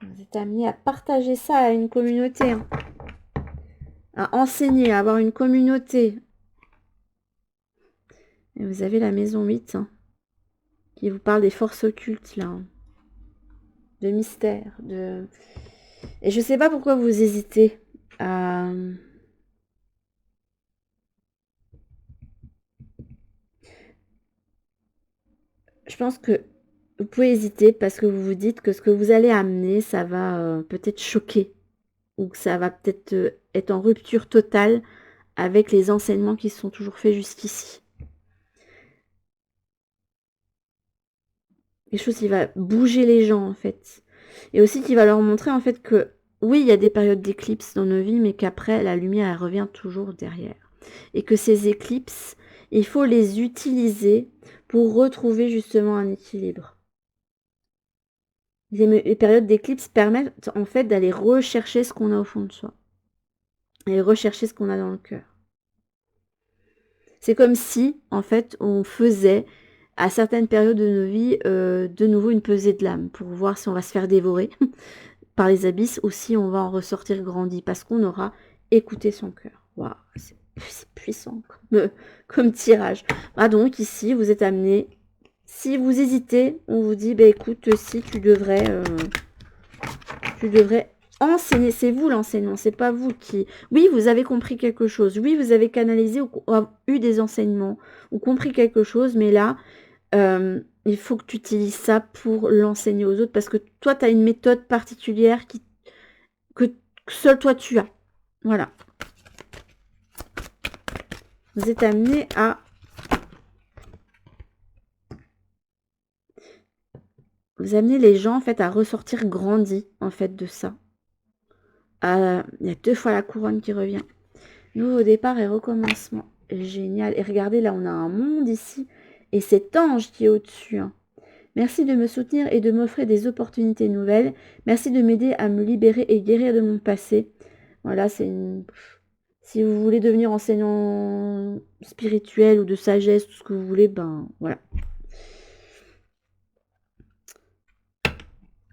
Vous êtes amené à partager ça à une communauté. Hein. À enseigner, à avoir une communauté. Et vous avez la maison 8 hein, qui vous parle des forces occultes là. Hein. De mystère. Et je sais pas pourquoi vous hésitez à... Je pense que Vous pouvez hésiter parce que vous vous dites que ce que vous allez amener, ça va peut-être choquer ou que ça va peut-être être en rupture totale avec les enseignements qui se sont toujours faits jusqu'ici. Quelque chose qui va bouger les gens en fait. Et aussi qui va leur montrer en fait que oui, il y a des périodes d'éclipse dans nos vies, mais qu'après, la lumière, elle revient toujours derrière. Et que ces éclipses, il faut les utiliser pour retrouver justement un équilibre. Les périodes d'éclipse permettent en fait d'aller rechercher ce qu'on a au fond de soi. Et rechercher ce qu'on a dans le cœur. C'est comme si, en fait, on faisait à certaines périodes de nos vies de nouveau une pesée de l'âme pour voir si on va se faire dévorer par les abysses ou si on va en ressortir grandi parce qu'on aura écouté son cœur. Waouh, c'est puissant comme tirage. Ah, donc ici, vous êtes amené. Si vous hésitez, on vous dit, bah, écoute, si tu devrais enseigner. C'est vous l'enseignant, c'est pas vous qui... Oui, vous avez compris quelque chose. Oui, vous avez canalisé ou eu des enseignements ou compris quelque chose, mais là, il faut que tu utilises ça pour l'enseigner aux autres parce que toi, tu as une méthode particulière que seul toi tu as. Voilà. Vous êtes amené à... Vous amenez les gens, en fait, à ressortir grandis, en fait, de ça. Il y a 2 fois la couronne qui revient. Nouveau départ et recommencement. Génial. Et regardez, là, on a un monde ici. Et cet ange qui est au-dessus. Hein. Merci de me soutenir et de m'offrir des opportunités nouvelles. Merci de m'aider à me libérer et guérir de mon passé. Voilà, c'est une... Si vous voulez devenir enseignant spirituel ou de sagesse, tout ce que vous voulez, ben voilà.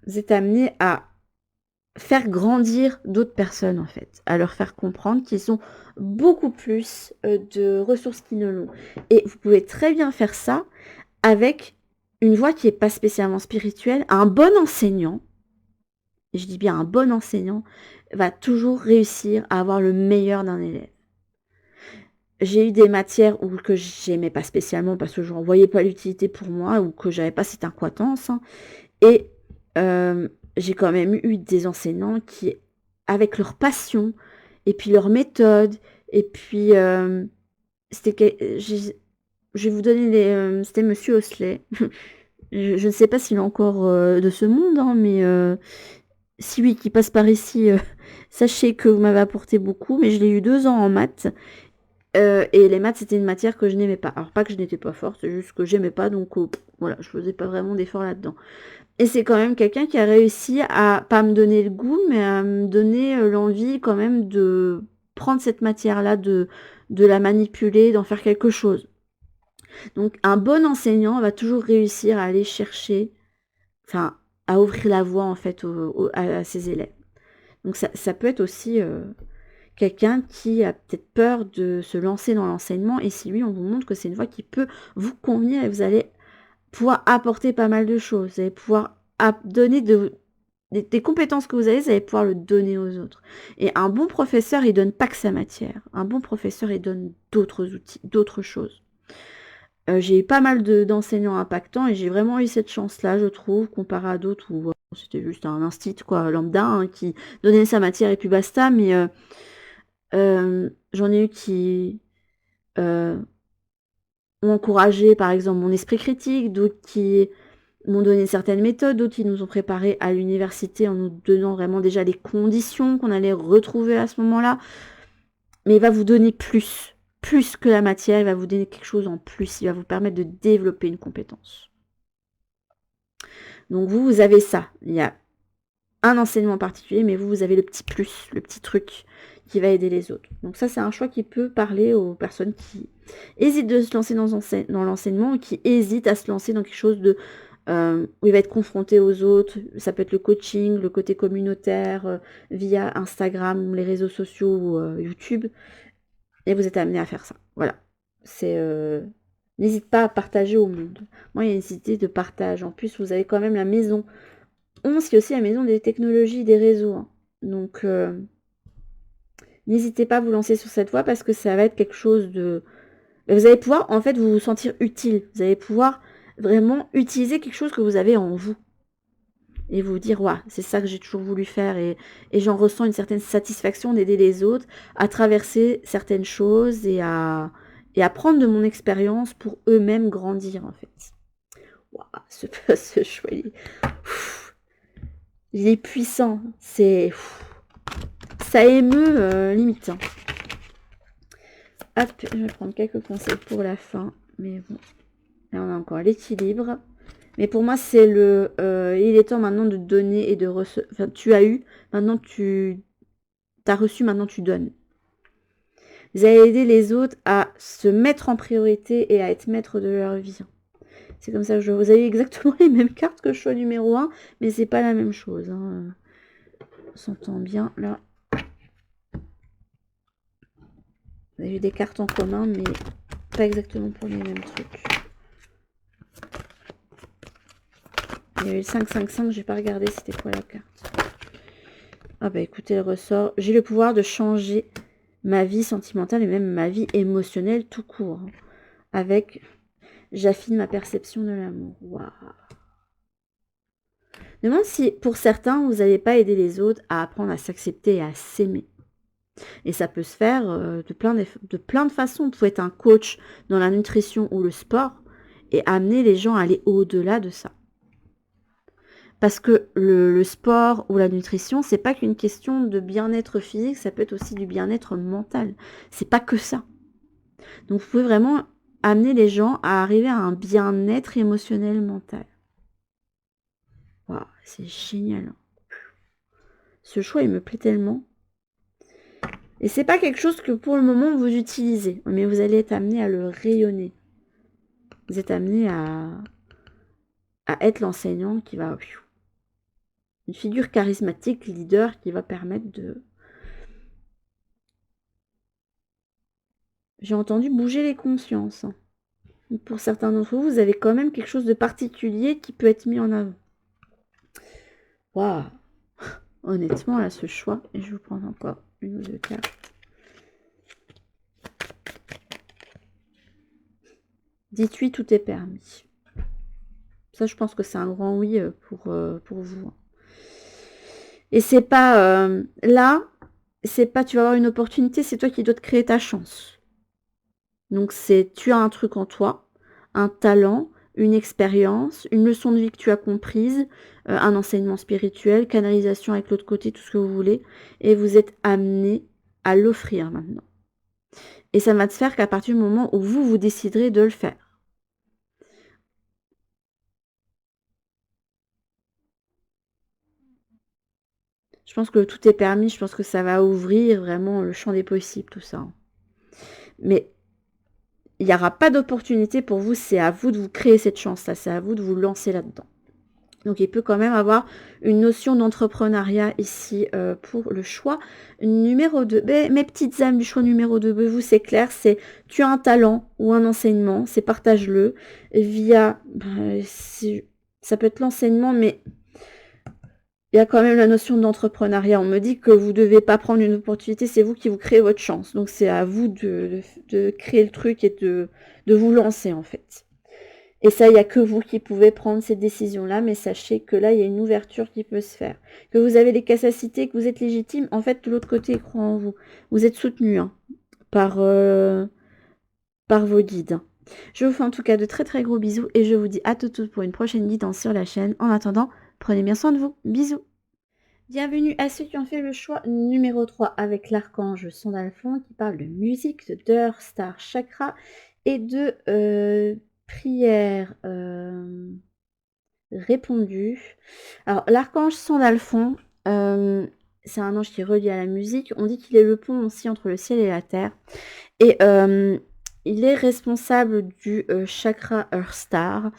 Vous êtes amené à faire grandir d'autres personnes, en fait. À leur faire comprendre qu'ils ont beaucoup plus de ressources qu'ils ne l'ont. Et vous pouvez très bien faire ça avec une voix qui n'est pas spécialement spirituelle. Un bon enseignant, et je dis bien un bon enseignant, va toujours réussir à avoir le meilleur d'un élève. J'ai eu des matières que j'aimais pas spécialement parce que je n'en voyais pas l'utilité pour moi ou que j'avais pas cette incohérence. Hein. Et j'ai quand même eu des enseignants qui, avec leur passion et puis leur méthode, et puis je vais vous donner c'était Monsieur Osley. je ne sais pas s'il est encore de ce monde, hein, mais si oui, qui passe par ici, sachez que vous m'avez apporté beaucoup, mais je l'ai eu 2 ans en maths. Et les maths, c'était une matière que je n'aimais pas. Alors, pas que je n'étais pas forte, c'est juste que j'aimais pas, donc voilà, je faisais pas vraiment d'efforts là-dedans. Et c'est quand même quelqu'un qui a réussi à, pas me donner le goût, mais à me donner l'envie quand même de prendre cette matière-là, de la manipuler, d'en faire quelque chose. Donc, un bon enseignant va toujours réussir à aller chercher, enfin, à ouvrir la voie, en fait, à ses élèves. Donc, ça peut être aussi... quelqu'un qui a peut-être peur de se lancer dans l'enseignement, et si lui, on vous montre que c'est une voie qui peut vous convenir et vous allez pouvoir apporter pas mal de choses. Vous allez pouvoir donner des compétences que vous allez pouvoir le donner aux autres. Et un bon professeur, il donne pas que sa matière. Un bon professeur, il donne d'autres outils, d'autres choses. J'ai eu pas mal d'enseignants impactants et j'ai vraiment eu cette chance-là, je trouve, comparé à d'autres où c'était juste un institut, quoi, lambda, hein, qui donnait sa matière et puis basta, mais... j'en ai eu qui ont encouragé, par exemple, mon esprit critique, d'autres qui m'ont donné certaines méthodes, d'autres qui nous ont préparés à l'université en nous donnant vraiment déjà les conditions qu'on allait retrouver à ce moment-là. Mais il va vous donner plus que la matière, il va vous donner quelque chose en plus, il va vous permettre de développer une compétence. Donc vous avez ça. Il y a un enseignement particulier, mais vous avez le petit plus, le petit truc qui va aider les autres. Donc ça, c'est un choix qui peut parler aux personnes qui hésitent de se lancer dans l'enseignement ou qui hésitent à se lancer dans quelque chose de où il va être confronté aux autres. Ça peut être le coaching, le côté communautaire, via Instagram, les réseaux sociaux ou YouTube. Et vous êtes amené à faire ça. Voilà. C'est... N'hésite pas à partager au monde. Moi, il y a une idée de partage. En plus, vous avez quand même la maison 11, qui est aussi la maison des technologies et des réseaux. Hein. Donc, n'hésitez pas à vous lancer sur cette voie parce que ça va être quelque chose de... Vous allez pouvoir, en fait, vous sentir utile. Vous allez pouvoir vraiment utiliser quelque chose que vous avez en vous. Et vous dire, ouais, c'est ça que j'ai toujours voulu faire. Et j'en ressens une certaine satisfaction d'aider les autres à traverser certaines choses et à prendre de mon expérience pour eux-mêmes grandir, en fait. Wow, ce choix, il est puissant. C'est... Ça émeut limite. Hein. Hop, je vais prendre quelques conseils pour la fin. Mais bon, là on a encore l'équilibre. Mais pour moi, c'est le... il est temps maintenant de donner et de recevoir. Enfin, tu as eu, maintenant tu as reçu, maintenant tu donnes. Vous allez aider les autres à se mettre en priorité et à être maître de leur vie. C'est comme ça que vous avez exactement les mêmes cartes que le choix numéro 1, mais c'est pas la même chose. Hein. On s'entend bien là. Vous avez eu des cartes en commun, mais pas exactement pour les mêmes trucs. Il y a eu le 5-5-5, j'ai pas regardé c'était quoi la carte. Ah bah écoutez, le ressort. J'ai le pouvoir de changer ma vie sentimentale et même ma vie émotionnelle tout court. Hein. Avec, j'affine ma perception de l'amour. Waouh. Demande si, pour certains, vous n'allez pas aider les autres à apprendre à s'accepter et à s'aimer. Et ça peut se faire de plein de façons. Vous pouvez être un coach dans la nutrition ou le sport et amener les gens à aller au-delà de ça. Parce que le sport ou la nutrition, c'est pas qu'une question de bien-être physique, ça peut être aussi du bien-être mental. C'est pas que ça. Donc vous pouvez vraiment amener les gens à arriver à un bien-être émotionnel mental. Waouh, c'est génial. Ce choix, il me plaît tellement. Et c'est pas quelque chose que pour le moment vous utilisez, mais vous allez être amené à le rayonner. Vous êtes amené à être l'enseignant qui va... Une figure charismatique, leader, qui va permettre de... J'ai entendu bouger les consciences. Hein. Pour certains d'entre vous, vous avez quand même quelque chose de particulier qui peut être mis en avant. Waouh. Honnêtement, là, ce choix, et je vais vous prendre encore une ou deux cartes. Dites oui, tout est permis. Ça, je pense que c'est un grand oui pour vous. Et c'est pas... là, c'est pas tu vas avoir une opportunité, c'est toi qui dois te créer ta chance. Donc, c'est tu as un truc en toi, un talent, une expérience, une leçon de vie que tu as comprise, un enseignement spirituel, canalisation avec l'autre côté, tout ce que vous voulez. Et vous êtes amené à l'offrir maintenant. Et ça va se faire qu'à partir du moment où vous déciderez de le faire. Je pense que tout est permis, je pense que ça va ouvrir vraiment le champ des possibles, tout ça. Mais il n'y aura pas d'opportunité pour vous, c'est à vous de vous créer cette chance-là, c'est à vous de vous lancer là-dedans. Donc il peut quand même avoir une notion d'entrepreneuriat ici pour le choix numéro 2. Mes petites âmes du choix numéro 2, vous c'est clair, c'est tu as un talent ou un enseignement, c'est partage-le via, ça peut être l'enseignement, mais il y a quand même la notion d'entrepreneuriat. On me dit que vous ne devez pas prendre une opportunité, c'est vous qui vous créez votre chance. Donc c'est à vous de créer le truc et de vous lancer en fait. Et ça, il n'y a que vous qui pouvez prendre ces décisions-là, mais sachez que là, il y a une ouverture qui peut se faire. Que vous avez les capacités, que vous êtes légitime, en fait, de l'autre côté, il croit en vous. Vous êtes soutenu hein, par vos guides. Je vous fais en tout cas de très très gros bisous et je vous dis à tout pour une prochaine guidance sur la chaîne. En attendant, prenez bien soin de vous. Bisous. Bienvenue à ceux qui ont fait le choix numéro 3 avec l'archange Sandalphon qui parle de musique, d'heure, star, chakra et de prière répondue. Alors l'archange Sandalphon, c'est un ange qui est relié à la musique. On dit qu'il est le pont aussi entre le ciel et la terre. Et il est responsable du chakra Earth Star.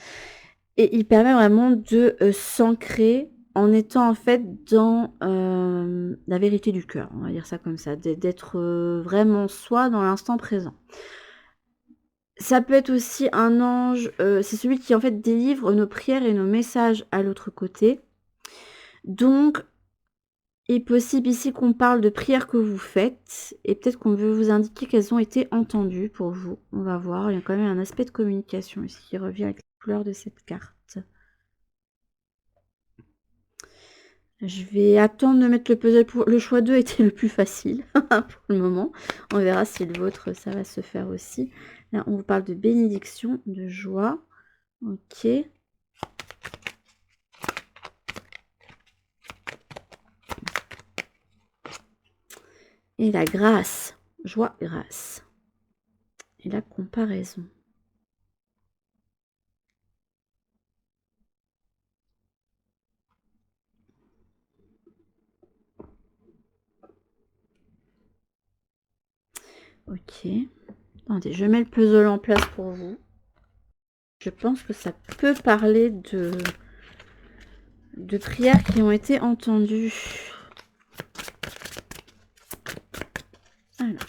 Et il permet vraiment de s'ancrer en étant en fait dans la vérité du cœur, on va dire ça comme ça, d'être vraiment soi dans l'instant présent. Ça peut être aussi un ange, c'est celui qui en fait délivre nos prières et nos messages à l'autre côté. Donc, il est possible ici qu'on parle de prières que vous faites et peut-être qu'on veut vous indiquer qu'elles ont été entendues pour vous. On va voir, il y a quand même un aspect de communication ici qui revient avec couleur de cette carte. Je vais attendre de mettre le puzzle pour... Le choix 2 était le plus facile pour le moment. On verra si le vôtre, ça va se faire aussi. Là, on vous parle de bénédiction, de joie. Ok. Et la grâce. Joie, grâce. Et la comparaison. Ok. Attendez, je mets le puzzle en place pour vous. Je pense que ça peut parler de prières qui ont été entendues. Alors.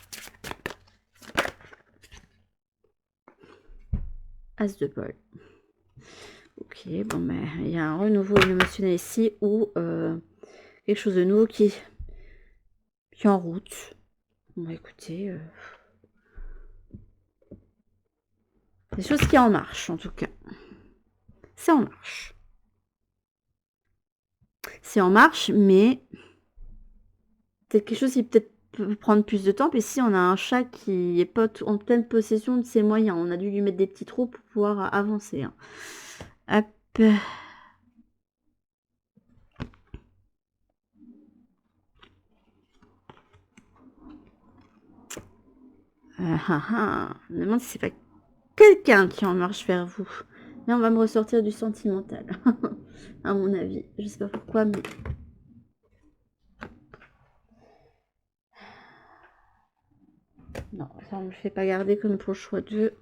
As de bol. Ok, bon, ben, il y a un renouveau émotionnel ici ou quelque chose de nouveau qui est en route. Bon, écoutez, des choses qui en marche en tout cas. C'est en marche. C'est en marche, mais peut-être quelque chose qui peut-être peut prendre plus de temps. Puis si on a un chat qui est pas en pleine possession de ses moyens, on a dû lui mettre des petits trous pour pouvoir avancer. Hein. Hop. Je me demande si c'est pas quelqu'un qui en marche vers vous. Là, on va me ressortir du sentimental. À mon avis. Je sais pas pourquoi, mais... Non, ça on ne me fait pas garder comme pour le choix 2.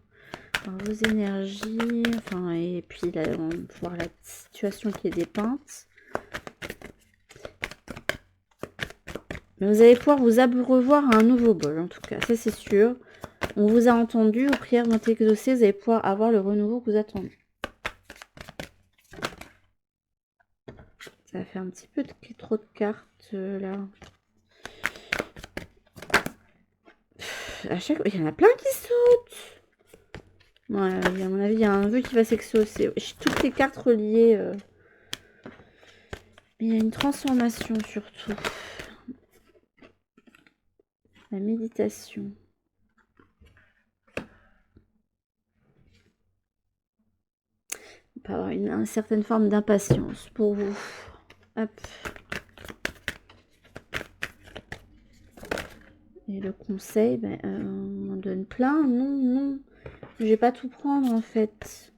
Enfin, vos énergies. Enfin, et puis là, on va voir la situation qui est dépeinte. Mais vous allez pouvoir vous abreuvoir à un nouveau bol, en tout cas. Ça, c'est sûr. On vous a entendu. Aux prières vont exaucées. Vous allez pouvoir avoir le renouveau que vous attendez. Ça fait un petit peu trop de cartes, là. À chaque fois, il y en a plein qui sautent. Ouais, à mon avis, il y a un vœu qui va s'exaucer. J'ai toutes les cartes reliées. Mais il y a une transformation surtout. La méditation. On peut avoir une certaine forme d'impatience pour vous. Hop. Et le conseil, ben, on en donne plein. Non, non. Je vais pas tout prendre en fait.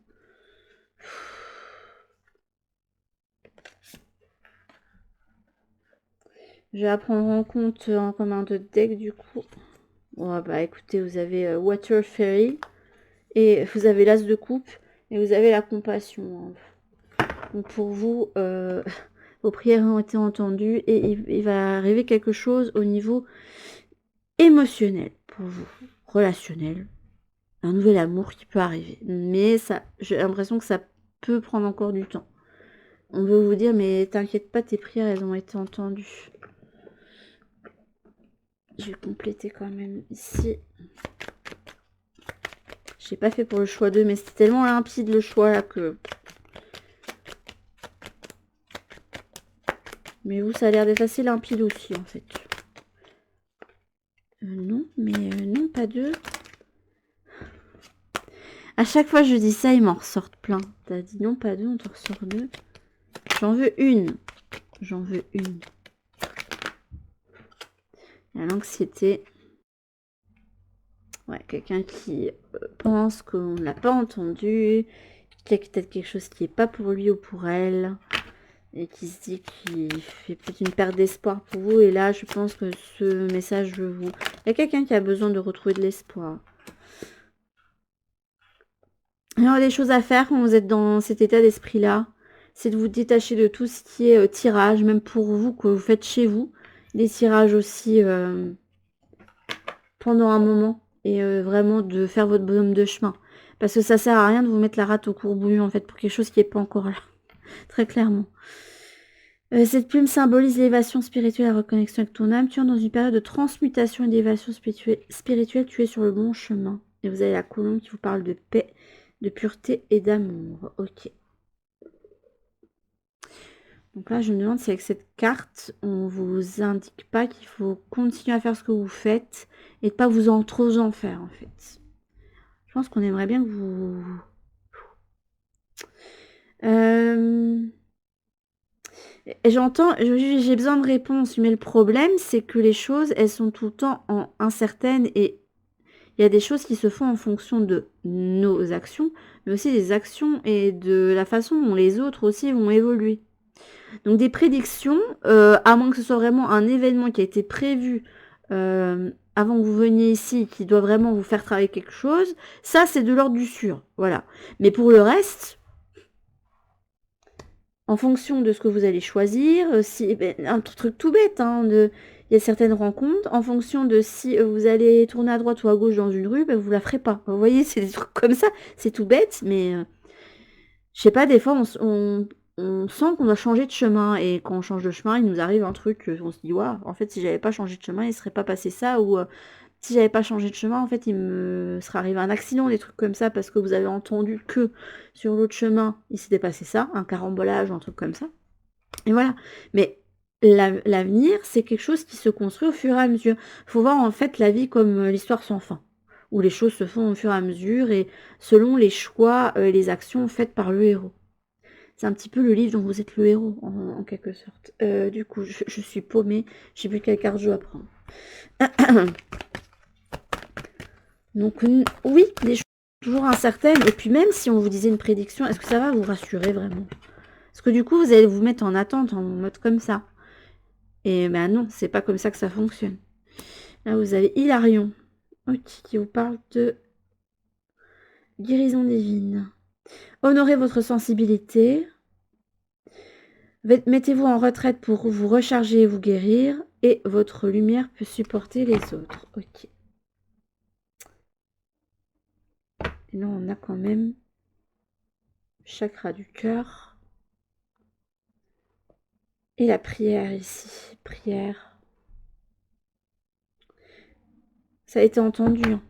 Je vais prendre en compte en commun de deck du coup. Bon, bah écoutez, vous avez Water Fairy et vous avez l'As de coupe et vous avez la compassion. Donc pour vous, vos prières ont été entendues et il va arriver quelque chose au niveau émotionnel pour vous, relationnel. Un nouvel amour qui peut arriver. Mais ça, j'ai l'impression que ça peut prendre encore du temps. On veut vous dire, mais t'inquiète pas, tes prières, elles ont été entendues. Je vais compléter quand même ici. J'ai pas fait pour le choix 2, mais c'était tellement limpide le choix là que... Mais vous, ça a l'air d'être assez limpide aussi en fait. Non, mais non, pas deux. À chaque fois je dis ça, ils m'en ressortent plein. T'as dit non, pas deux, on te ressort deux. J'en veux une. J'en veux une. Il y a l'anxiété. Ouais, quelqu'un qui pense qu'on ne l'a pas entendu, qu'il y a peut-être quelque chose qui n'est pas pour lui ou pour elle, et qui se dit qu'il fait peut-être une perte d'espoir pour vous. Et là, je pense que ce message de vous... Il y a quelqu'un qui a besoin de retrouver de l'espoir. Alors, des choses à faire quand vous êtes dans cet état d'esprit-là, c'est de vous détacher de tout ce qui est tirage, même pour vous, que vous faites chez vous. Des tirages aussi pendant un moment. Et vraiment de faire votre bonhomme de chemin. Parce que ça sert à rien de vous mettre la rate au courbouillon, en fait, pour quelque chose qui n'est pas encore là. Très clairement. Cette plume symbolise l'élévation spirituelle et la reconnexion avec ton âme. Tu es dans une période de transmutation et d'élévation spirituelle. Tu es sur le bon chemin. Et vous avez la colombe qui vous parle de paix, de pureté et d'amour. Ok. Donc là, je me demande si avec cette carte, on vous indique pas qu'il faut continuer à faire ce que vous faites et de pas vous en trop en faire, en fait. Je pense qu'on aimerait bien que vous... Et j'entends, j'ai besoin de réponses, mais le problème, c'est que les choses, elles sont tout le temps incertaines et il y a des choses qui se font en fonction de nos actions, mais aussi des actions et de la façon dont les autres aussi vont évoluer. Donc des prédictions, à moins que ce soit vraiment un événement qui a été prévu avant que vous veniez ici, qui doit vraiment vous faire travailler quelque chose, ça c'est de l'ordre du sûr, voilà. Mais pour le reste, en fonction de ce que vous allez choisir, si un truc tout bête, hein, il y a certaines rencontres, en fonction de si vous allez tourner à droite ou à gauche dans une rue, ben, vous la ferez pas. Vous voyez, c'est des trucs comme ça, c'est tout bête, mais je sais pas, des fois on sent qu'on doit changer de chemin et quand on change de chemin, il nous arrive un truc, on se dit waouh, en fait si j'avais pas changé de chemin, il serait pas passé ça ou si j'avais pas changé de chemin, en fait il me serait arrivé un accident, des trucs comme ça parce que vous avez entendu que sur l'autre chemin, il s'était passé ça, un carambolage, un truc comme ça. Et voilà. Mais l'avenir, c'est quelque chose qui se construit au fur et à mesure. Il faut voir en fait la vie comme l'histoire sans fin, où les choses se font au fur et à mesure et selon les choix et les actions faites par le héros. C'est un petit peu le livre dont vous êtes le héros, en quelque sorte. Du coup, je suis paumée. Je sais plus quelle carte je dois prendre. Donc, oui, des choses toujours incertaines. Et puis même si on vous disait une prédiction, est-ce que ça va vous rassurer vraiment? Parce que du coup, vous allez vous mettre en attente, en mode comme ça. Et ben non, c'est pas comme ça que ça fonctionne. Là, vous avez Hilarion, qui vous parle de guérison divine. Honorez votre sensibilité. Mettez-vous en retraite pour vous recharger et vous guérir. Et votre lumière peut supporter les autres. Ok. Et là, on a quand même chakra du cœur. Et la prière ici. Prière. Ça a été entendu. Hein.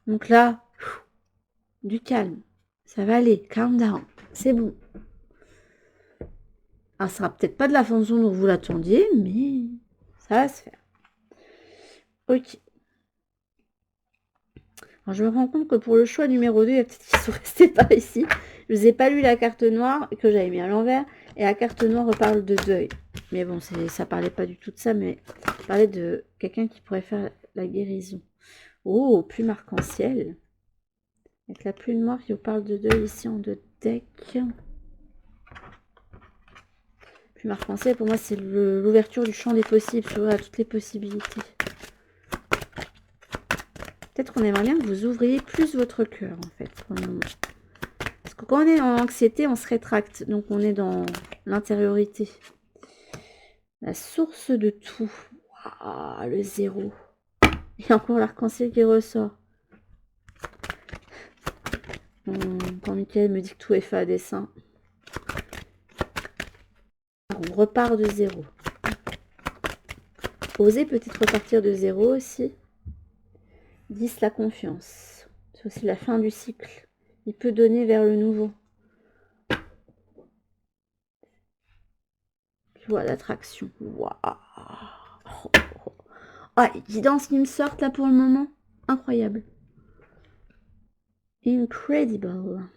Donc là, du calme. Ça va aller. Calm down. C'est bon. Alors, ça sera peut-être pas de la façon dont vous l'attendiez, mais ça va se faire. Ok. Alors, je me rends compte que pour le choix numéro 2, il y a peut-être qu'ils sont restés par ici. Je vous ai pas lu la carte noire que j'avais mis à l'envers. Et la carte noire reparle de deuil. Mais bon, ça parlait pas du tout de ça, mais ça parlait de quelqu'un qui pourrait faire la guérison. Oh, plume arc-en-ciel. Avec la plume noire qui vous parle de deuil ici en deux decks. Plume arc-en-ciel, pour moi, c'est l'ouverture du champ des possibles, s'ouvrir à toutes les possibilités. Peut-être qu'on aimerait bien que vous ouvriez plus votre cœur, en fait, pour le moment. Parce que quand on est en anxiété, on se rétracte. Donc, on est dans l'intériorité. La source de tout. Waouh, le zéro. Et encore l'arc-en-ciel qui ressort. Quand Mickaël me dit que tout est fait à dessein. On repart de zéro. Osez peut-être repartir de zéro aussi. 10, la confiance. C'est aussi la fin du cycle. Il peut donner vers le nouveau. Je vois l'attraction. Waouh. Ah, les guidances qui me sortent là pour le moment. Incroyable. Incredible.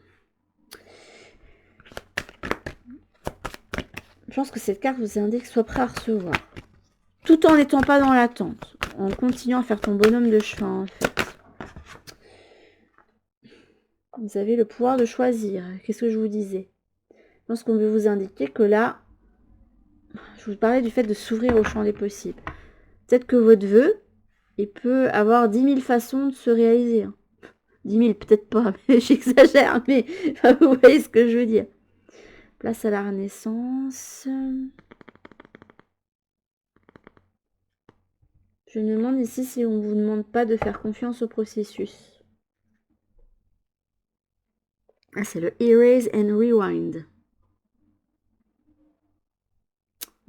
Je pense que cette carte vous indique soit prêt à recevoir. Tout en n'étant pas dans l'attente. En continuant à faire ton bonhomme de chemin, en fait. Vous avez le pouvoir de choisir. Qu'est-ce que je vous disais? Je pense qu'on veut vous indiquer que là, je vous parlais du fait de s'ouvrir au champ des possibles. Peut-être que votre vœu, il peut avoir 10 000 façons de se réaliser. 10 000, peut-être pas, mais j'exagère, mais vous voyez ce que je veux dire. Place à la renaissance. Je me demande ici si on ne vous demande pas de faire confiance au processus. Ah, c'est le Erase and Rewind.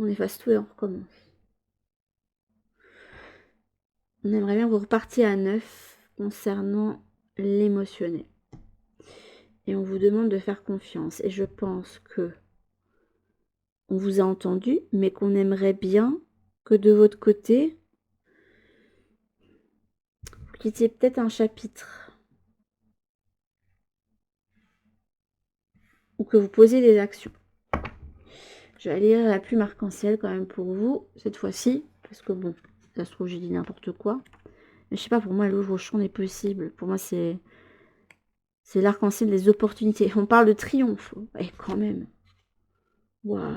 On efface tout et on recommence. On aimerait bien que vous repartiez à neuf concernant l'émotionnel. Et on vous demande de faire confiance. Et je pense que on vous a entendu, mais qu'on aimerait bien que de votre côté, vous quittiez peut-être un chapitre. Ou que vous posiez des actions. Je vais lire la plume arc-en-ciel quand même pour vous, cette fois-ci. Parce que bon, ça se trouve, j'ai dit n'importe quoi. Mais je sais pas, pour moi, elle ouvre au champ des possibles. Pour moi, c'est l'arc-en-ciel des opportunités. On parle de triomphe. Et quand même. Waouh.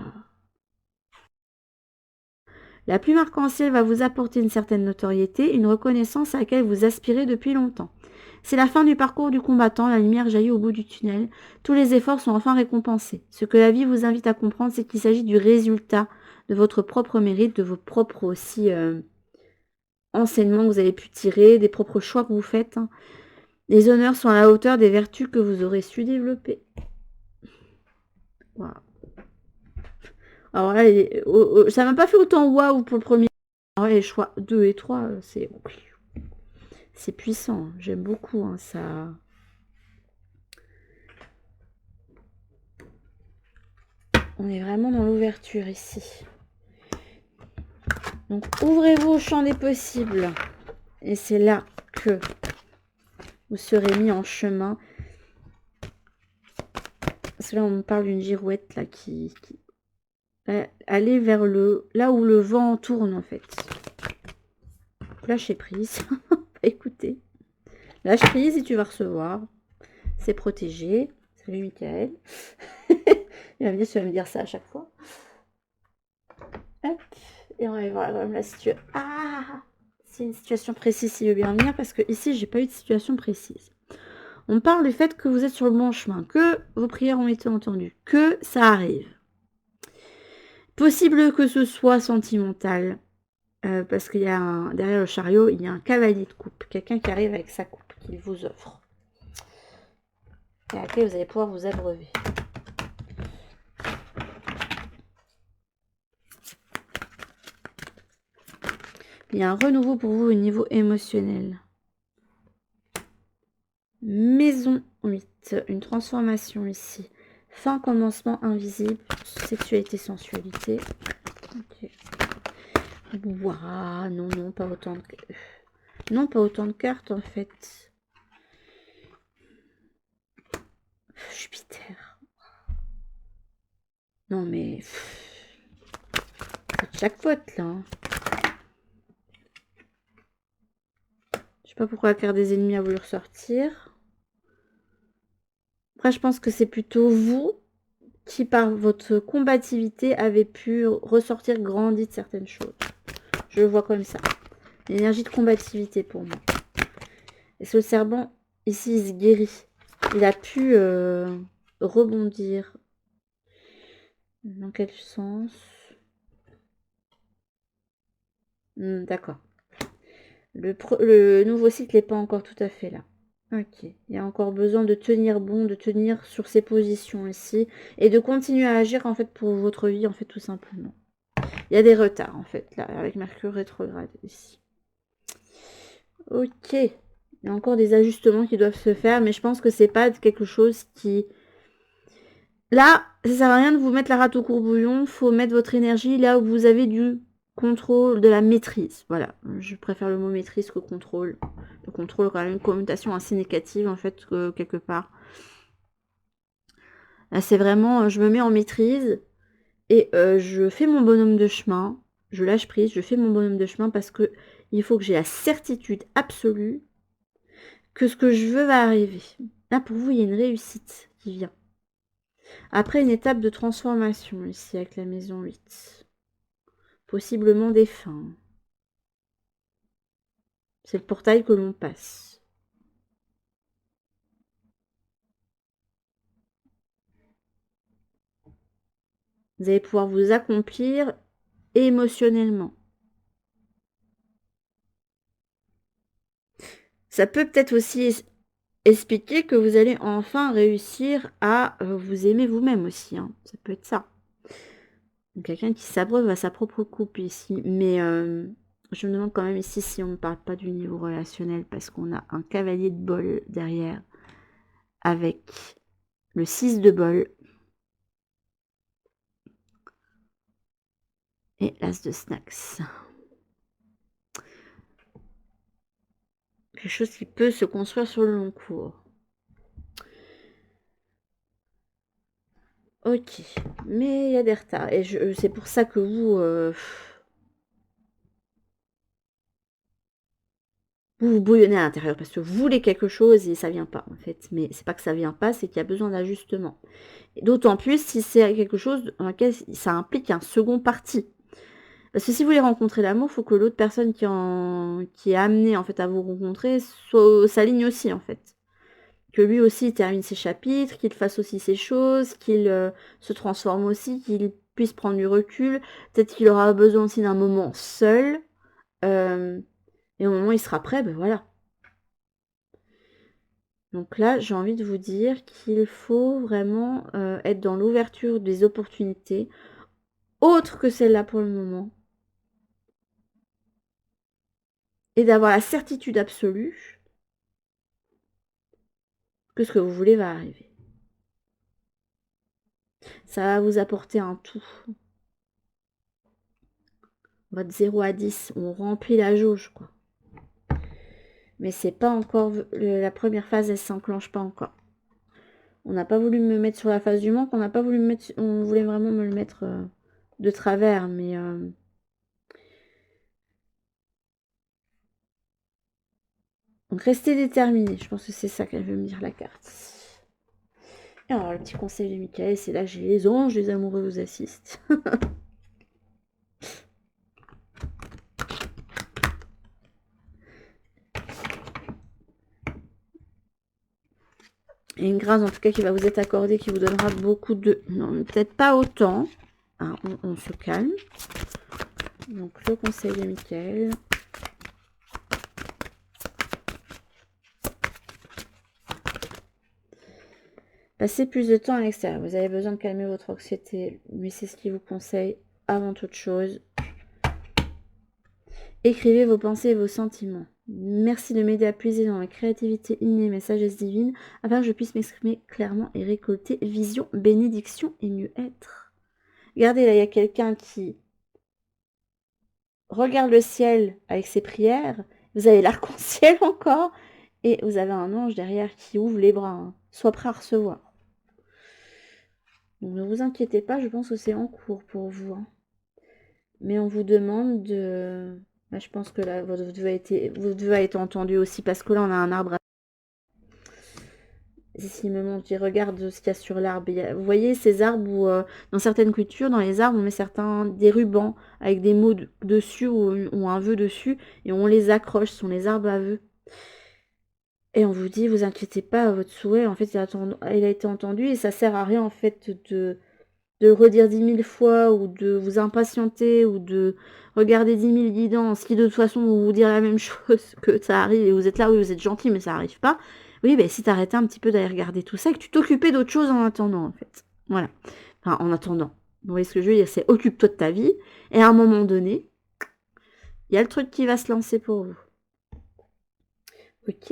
La plume arc-en-ciel va vous apporter une certaine notoriété, une reconnaissance à laquelle vous aspirez depuis longtemps. C'est la fin du parcours du combattant, la lumière jaillit au bout du tunnel. Tous les efforts sont enfin récompensés. Ce que la vie vous invite à comprendre, c'est qu'il s'agit du résultat de votre propre mérite, de vos propres aussi enseignements que vous avez pu tirer, des propres choix que vous faites. Hein. Les honneurs sont à la hauteur des vertus que vous aurez su développer. Waouh. Alors là, ça m'a pas fait autant waouh pour le premier. Alors, les choix 2 et 3, c'est puissant. J'aime beaucoup hein, ça. On est vraiment dans l'ouverture ici. Donc, ouvrez-vous au champ des possibles. Et c'est là que vous serez mis en chemin. Parce que là, on me parle d'une girouette là qui aller vers là où le vent tourne en fait. Lâchez prise. Écoutez. Lâche prise et tu vas recevoir. C'est protégé. Salut Michael. Il va venir, tu vas me dire ça à chaque fois. Hop. Et on va voir quand même la situation. Ah, c'est une situation précise, il veut bien venir, parce que ici, j'ai pas eu de situation précise. On parle du fait que vous êtes sur le bon chemin, que vos prières ont été entendues, que ça arrive. Possible que ce soit sentimental, parce qu'il y a derrière le chariot, il y a un cavalier de coupe, quelqu'un qui arrive avec sa coupe, qu'il vous offre. Et à laquelle vous allez pouvoir vous abreuver. Il y a un renouveau pour vous au niveau émotionnel. Maison 8, une transformation ici. Fin, commencement invisible, sexualité, sensualité. Ok. Waouh, non, non, pas autant de... Non, pas autant de cartes en fait. Jupiter. Non mais... C'est jackpot là. Hein. Je sais pas pourquoi la carte des ennemis a voulu ressortir. Après, je pense que c'est plutôt vous qui, par votre combativité, avez pu ressortir grandi de certaines choses. Je le vois comme ça. L'énergie de combativité pour moi. Et ce serpent, ici, il se guérit. Il a pu rebondir. Dans quel sens? D'accord. Le nouveau cycle n'est pas encore tout à fait là. Ok. Il y a encore besoin de tenir bon, de tenir sur ses positions ici. Et de continuer à agir, en fait, pour votre vie, en fait, tout simplement. Il y a des retards, en fait, là, avec Mercure rétrograde, ici. Ok. Il y a encore des ajustements qui doivent se faire, mais je pense que c'est pas quelque chose qui... Là, ça sert à rien de vous mettre la rate au courbouillon. Faut mettre votre énergie là où vous avez du contrôle, de la maîtrise. Voilà, je préfère le mot maîtrise que contrôle. Le contrôle a quand même une connotation assez négative en fait, quelque part. Là, c'est vraiment, je me mets en maîtrise et je fais mon bonhomme de chemin. Je lâche prise, je fais mon bonhomme de chemin parce que il faut que j'ai la certitude absolue que ce que je veux va arriver. Là, pour vous, il y a une réussite qui vient. Après une étape de transformation ici avec la maison 8. Possiblement des fins. C'est le portail que l'on passe. Vous allez pouvoir vous accomplir émotionnellement. Ça peut peut-être aussi expliquer que vous allez enfin réussir à vous aimer vous-même aussi. Hein. Ça peut être ça. Quelqu'un qui s'abreuve à sa propre coupe ici. Mais je me demande quand même ici si on ne parle pas du niveau relationnel parce qu'on a un cavalier de bol derrière avec le 6 de bol et l'as de snacks. Quelque chose qui peut se construire sur le long cours. Ok, mais il y a des retards. Et c'est pour ça que vous bouillonnez à l'intérieur parce que vous voulez quelque chose et ça vient pas en fait. Mais c'est pas que ça vient pas, c'est qu'il y a besoin d'ajustement. D'autant plus si c'est quelque chose dans lequel ça implique un second parti. Parce que si vous voulez rencontrer l'amour, il faut que l'autre personne qui est amenée en fait à vous rencontrer s'aligne aussi en fait. Que lui aussi il termine ses chapitres, qu'il fasse aussi ses choses, qu'il se transforme aussi, qu'il puisse prendre du recul. Peut-être qu'il aura besoin aussi d'un moment seul. Et au moment où il sera prêt, ben voilà. Donc là, j'ai envie de vous dire qu'il faut vraiment être dans l'ouverture des opportunités, autres que celle-là pour le moment. Et d'avoir la certitude absolue que ce que vous voulez va arriver. Ça va vous apporter un tout. Votre 0 à 10, on remplit la jauge, quoi. Mais c'est pas encore... La première phase, elle s'enclenche pas encore. On n'a pas voulu me mettre sur la phase du manque, on n'a pas voulu me mettre... On voulait vraiment me le mettre de travers, mais... Donc restez déterminé, je pense que c'est ça qu'elle veut me dire la carte. Et alors le petit conseil de Michael, c'est là j'ai les anges, les amoureux vous assistent. Et une grâce en tout cas qui va vous être accordée, qui vous donnera beaucoup de... Non, peut-être pas autant. Hein, on se calme. Donc le conseil de Michael. Passez plus de temps à l'extérieur. Vous avez besoin de calmer votre anxiété. Mais c'est ce qu'il vous conseille avant toute chose. Écrivez vos pensées et vos sentiments. Merci de m'aider à puiser dans ma créativité innée et mes sagesses divines afin que je puisse m'exprimer clairement et récolter vision, bénédiction et mieux-être. Regardez, là, il y a quelqu'un qui regarde le ciel avec ses prières. Vous avez l'arc-en-ciel encore. Et vous avez un ange derrière qui ouvre les bras. Hein. Sois prêt à recevoir. Donc ne vous inquiétez pas, je pense que c'est en cours pour vous. Hein. Mais on vous demande de... Là, je pense que là, votre vœu a été entendu aussi parce que là, on a un arbre. S'il me montre, je regarde ce qu'il y a sur l'arbre. Vous voyez ces arbres où, dans certaines cultures, dans les arbres, on met des rubans avec des mots dessus ou un vœu dessus et on les accroche. Ce sont les arbres à vœux. Et on vous dit, vous inquiétez pas, votre souhait, en fait, il a été entendu et ça sert à rien, en fait, de le redire 10 000 fois ou de vous impatienter ou de regarder 10 000 guidances qui de toute façon vont vous dire la même chose que ça arrive et vous êtes là, oui vous êtes gentil mais ça arrive pas. Oui, ben si t'arrêtais un petit peu d'aller regarder tout ça et que tu t'occupais d'autre chose en attendant en fait. Voilà. Enfin en attendant. Vous voyez ce que je veux dire, c'est occupe-toi de ta vie et à un moment donné, il y a le truc qui va se lancer pour vous. Ok.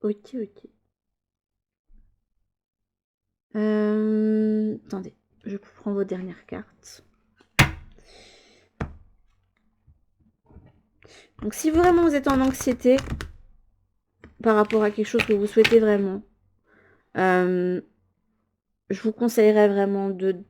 Ok, ok. Attendez, je prends vos dernières cartes. Donc si vraiment vous êtes en anxiété par rapport à quelque chose que vous souhaitez vraiment, je vous conseillerais vraiment de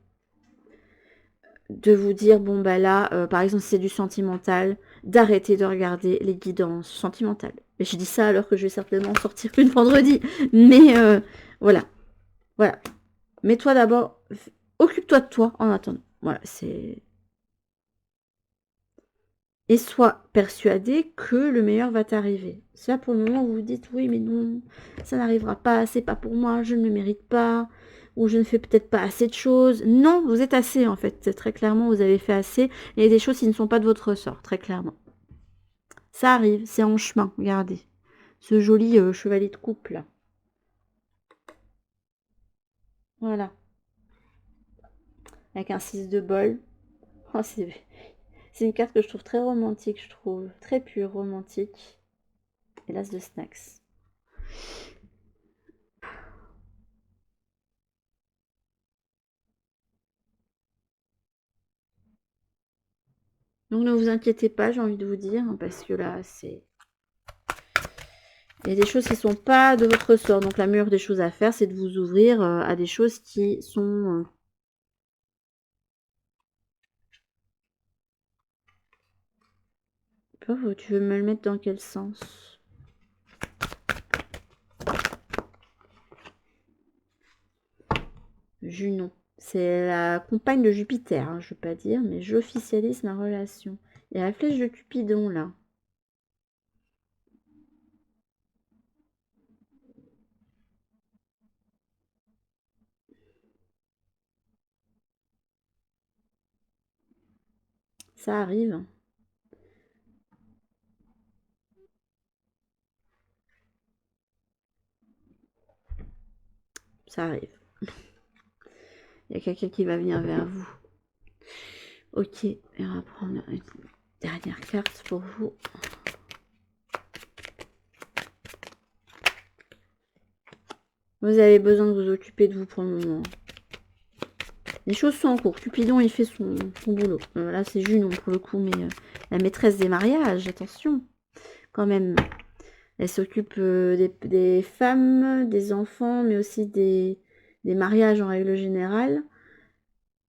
vous dire, bon bah là, par exemple si c'est du sentimental, d'arrêter de regarder les guidances sentimentales. Et je dis ça alors que je vais certainement sortir une vendredi. Mais voilà. Voilà. Mets-toi d'abord, occupe-toi de toi en attendant. Voilà, c'est... Et sois persuadé que le meilleur va t'arriver. C'est là pour le moment où vous vous dites oui mais non, ça n'arrivera pas, c'est pas pour moi, je ne le mérite pas, ou je ne fais peut-être pas assez de choses. Non, vous êtes assez en fait, très clairement vous avez fait assez, et il y a des choses qui ne sont pas de votre ressort, très clairement. Ça arrive, c'est en chemin, regardez. Ce joli chevalier de coupe là. Voilà. Avec un 6 de bol. Oh, c'est une carte que je trouve très romantique, je trouve. Très pure, romantique. Et l'as de snacks. Donc ne vous inquiétez pas, j'ai envie de vous dire, parce que là, c'est... Il y a des choses qui ne sont pas de votre ressort. Donc la meilleure des choses à faire, c'est de vous ouvrir à des choses qui sont... Oh, tu veux me le mettre dans quel sens? Junon. C'est la compagne de Jupiter, hein, je ne veux pas dire, mais j'officialise ma relation. Il y a la flèche de Cupidon, là. Ça arrive. Ça arrive. Il y a quelqu'un qui va venir vers vous. Ok, on va prendre une dernière carte pour vous. Vous avez besoin de vous occuper de vous pour le moment. Les choses sont en cours. Cupidon, il fait son boulot. Là, c'est Junon pour le coup, mais la maîtresse des mariages, attention, quand même. Elle s'occupe des femmes, des enfants, mais aussi des mariages en règle générale.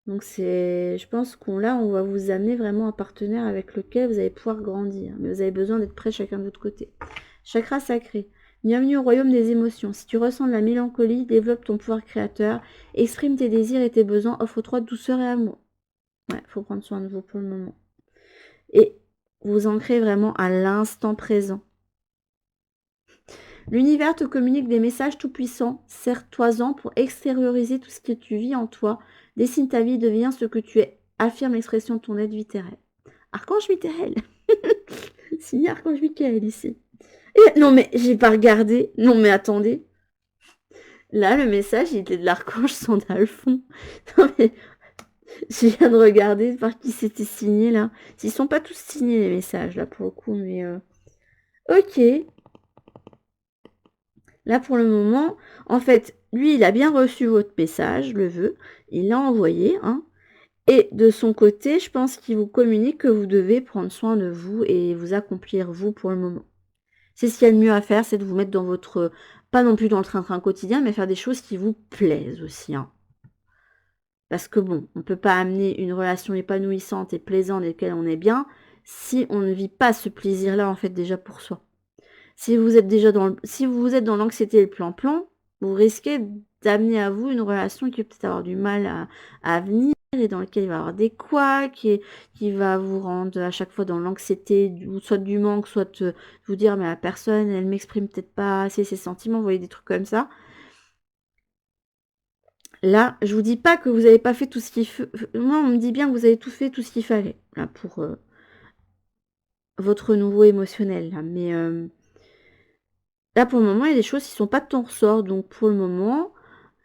Donc je pense qu'on on va vous amener vraiment un partenaire avec lequel vous allez pouvoir grandir. Mais vous avez besoin d'être prêts chacun de votre côté. Chakra sacré. Bienvenue au royaume des émotions. Si tu ressens de la mélancolie, développe ton pouvoir créateur, exprime tes désirs et tes besoins, offre-toi douceur et amour. Ouais, faut prendre soin de vous pour le moment. Et vous ancrez vraiment à l'instant présent. L'univers te communique des messages tout-puissants. Sers-toi-en pour extérioriser tout ce que tu vis en toi. Dessine ta vie, deviens ce que tu es. Affirme l'expression de ton être vitéral. Archange Michael. Signé Archange Michael ici. Et, non mais j'ai pas regardé. Non mais attendez. Là le message il était de l'archange Sandalphon. Non mais je viens de regarder par qui c'était signé là. Ils sont pas tous signés les messages là pour le coup mais ok. Là, pour le moment, en fait, lui, il a bien reçu votre message, le vœu, il l'a envoyé, hein. Et de son côté, je pense qu'il vous communique que vous devez prendre soin de vous et vous accomplir, vous, pour le moment. C'est ce qu'il y a de mieux à faire, c'est de vous mettre dans votre... Pas non plus dans le train-train quotidien, mais faire des choses qui vous plaisent aussi, hein. Parce que bon, on ne peut pas amener une relation épanouissante et plaisante dans laquelle on est bien si on ne vit pas ce plaisir-là, en fait, déjà pour soi. Si vous êtes déjà si vous êtes dans l'anxiété et le plan-plan, vous risquez d'amener à vous une relation qui va peut-être avoir du mal à venir et dans laquelle il va y avoir des couacs et qui va vous rendre à chaque fois dans l'anxiété, soit du manque, soit vous dire mais la personne, elle m'exprime peut-être pas assez ses sentiments, vous voyez des trucs comme ça. Là, je vous dis pas que vous n'avez pas fait tout ce qu'il faut. Moi, on me dit bien que vous avez tout fait, tout ce qu'il fallait là pour votre nouveau émotionnel. Là. Mais là, pour le moment, il y a des choses qui ne sont pas de ton ressort. Donc, pour le moment,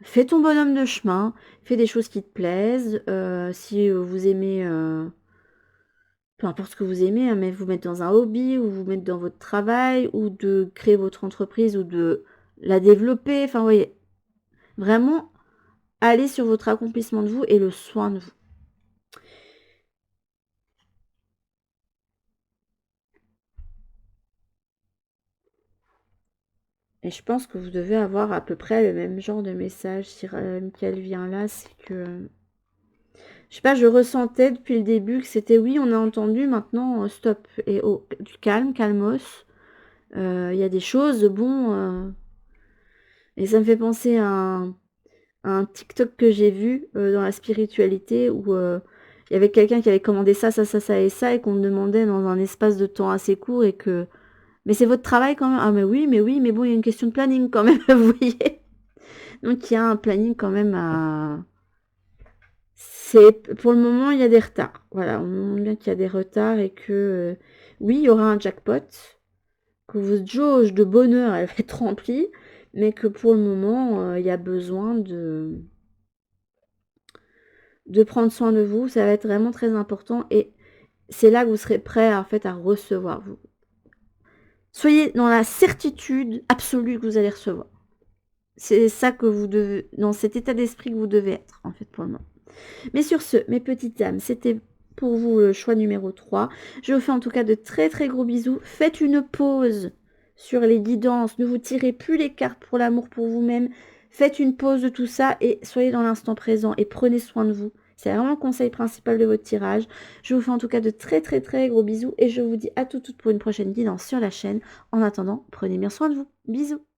fais ton bonhomme de chemin. Fais des choses qui te plaisent. Si vous aimez... peu importe ce que vous aimez, hein, mais vous mettre dans un hobby, ou vous mettre dans votre travail, ou de créer votre entreprise, ou de la développer. Enfin, vous voyez, vraiment, allez sur votre accomplissement de vous et le soin de vous. Et je pense que vous devez avoir à peu près le même genre de message. Si Michael vient là, c'est que... Je sais pas, je ressentais depuis le début que c'était oui, on a entendu, maintenant, stop. Et oh, du calme, calmos. Il y a des choses, bon... et ça me fait penser à un TikTok que j'ai vu dans la spiritualité où il y avait quelqu'un qui avait commandé ça, ça, ça, ça et ça, et qu'on me demandait dans un espace de temps assez court et que... Mais c'est votre travail quand même. Ah mais oui, mais bon, il y a une question de planning quand même, vous voyez. Donc il y a un planning quand même à... Pour le moment, il y a des retards. Voilà, on montre bien qu'il y a des retards et que oui, il y aura un jackpot, que votre jauge de bonheur, elle va être remplie, mais que pour le moment, il y a besoin de prendre soin de vous. Ça va être vraiment très important et c'est là que vous serez prêt en fait, à recevoir. Vous. Soyez dans la certitude absolue que vous allez recevoir. C'est ça que vous devez, dans cet état d'esprit que vous devez être, en fait, pour le moment. Mais sur ce, mes petites âmes, c'était pour vous le choix numéro 3. Je vous fais en tout cas de très très gros bisous. Faites une pause sur les guidances. Ne vous tirez plus les cartes pour l'amour pour vous-même. Faites une pause de tout ça et soyez dans l'instant présent et prenez soin de vous. C'est vraiment le conseil principal de votre tirage. Je vous fais en tout cas de très très très gros bisous et je vous dis à toutes pour une prochaine guidance sur la chaîne. En attendant, prenez bien soin de vous. Bisous.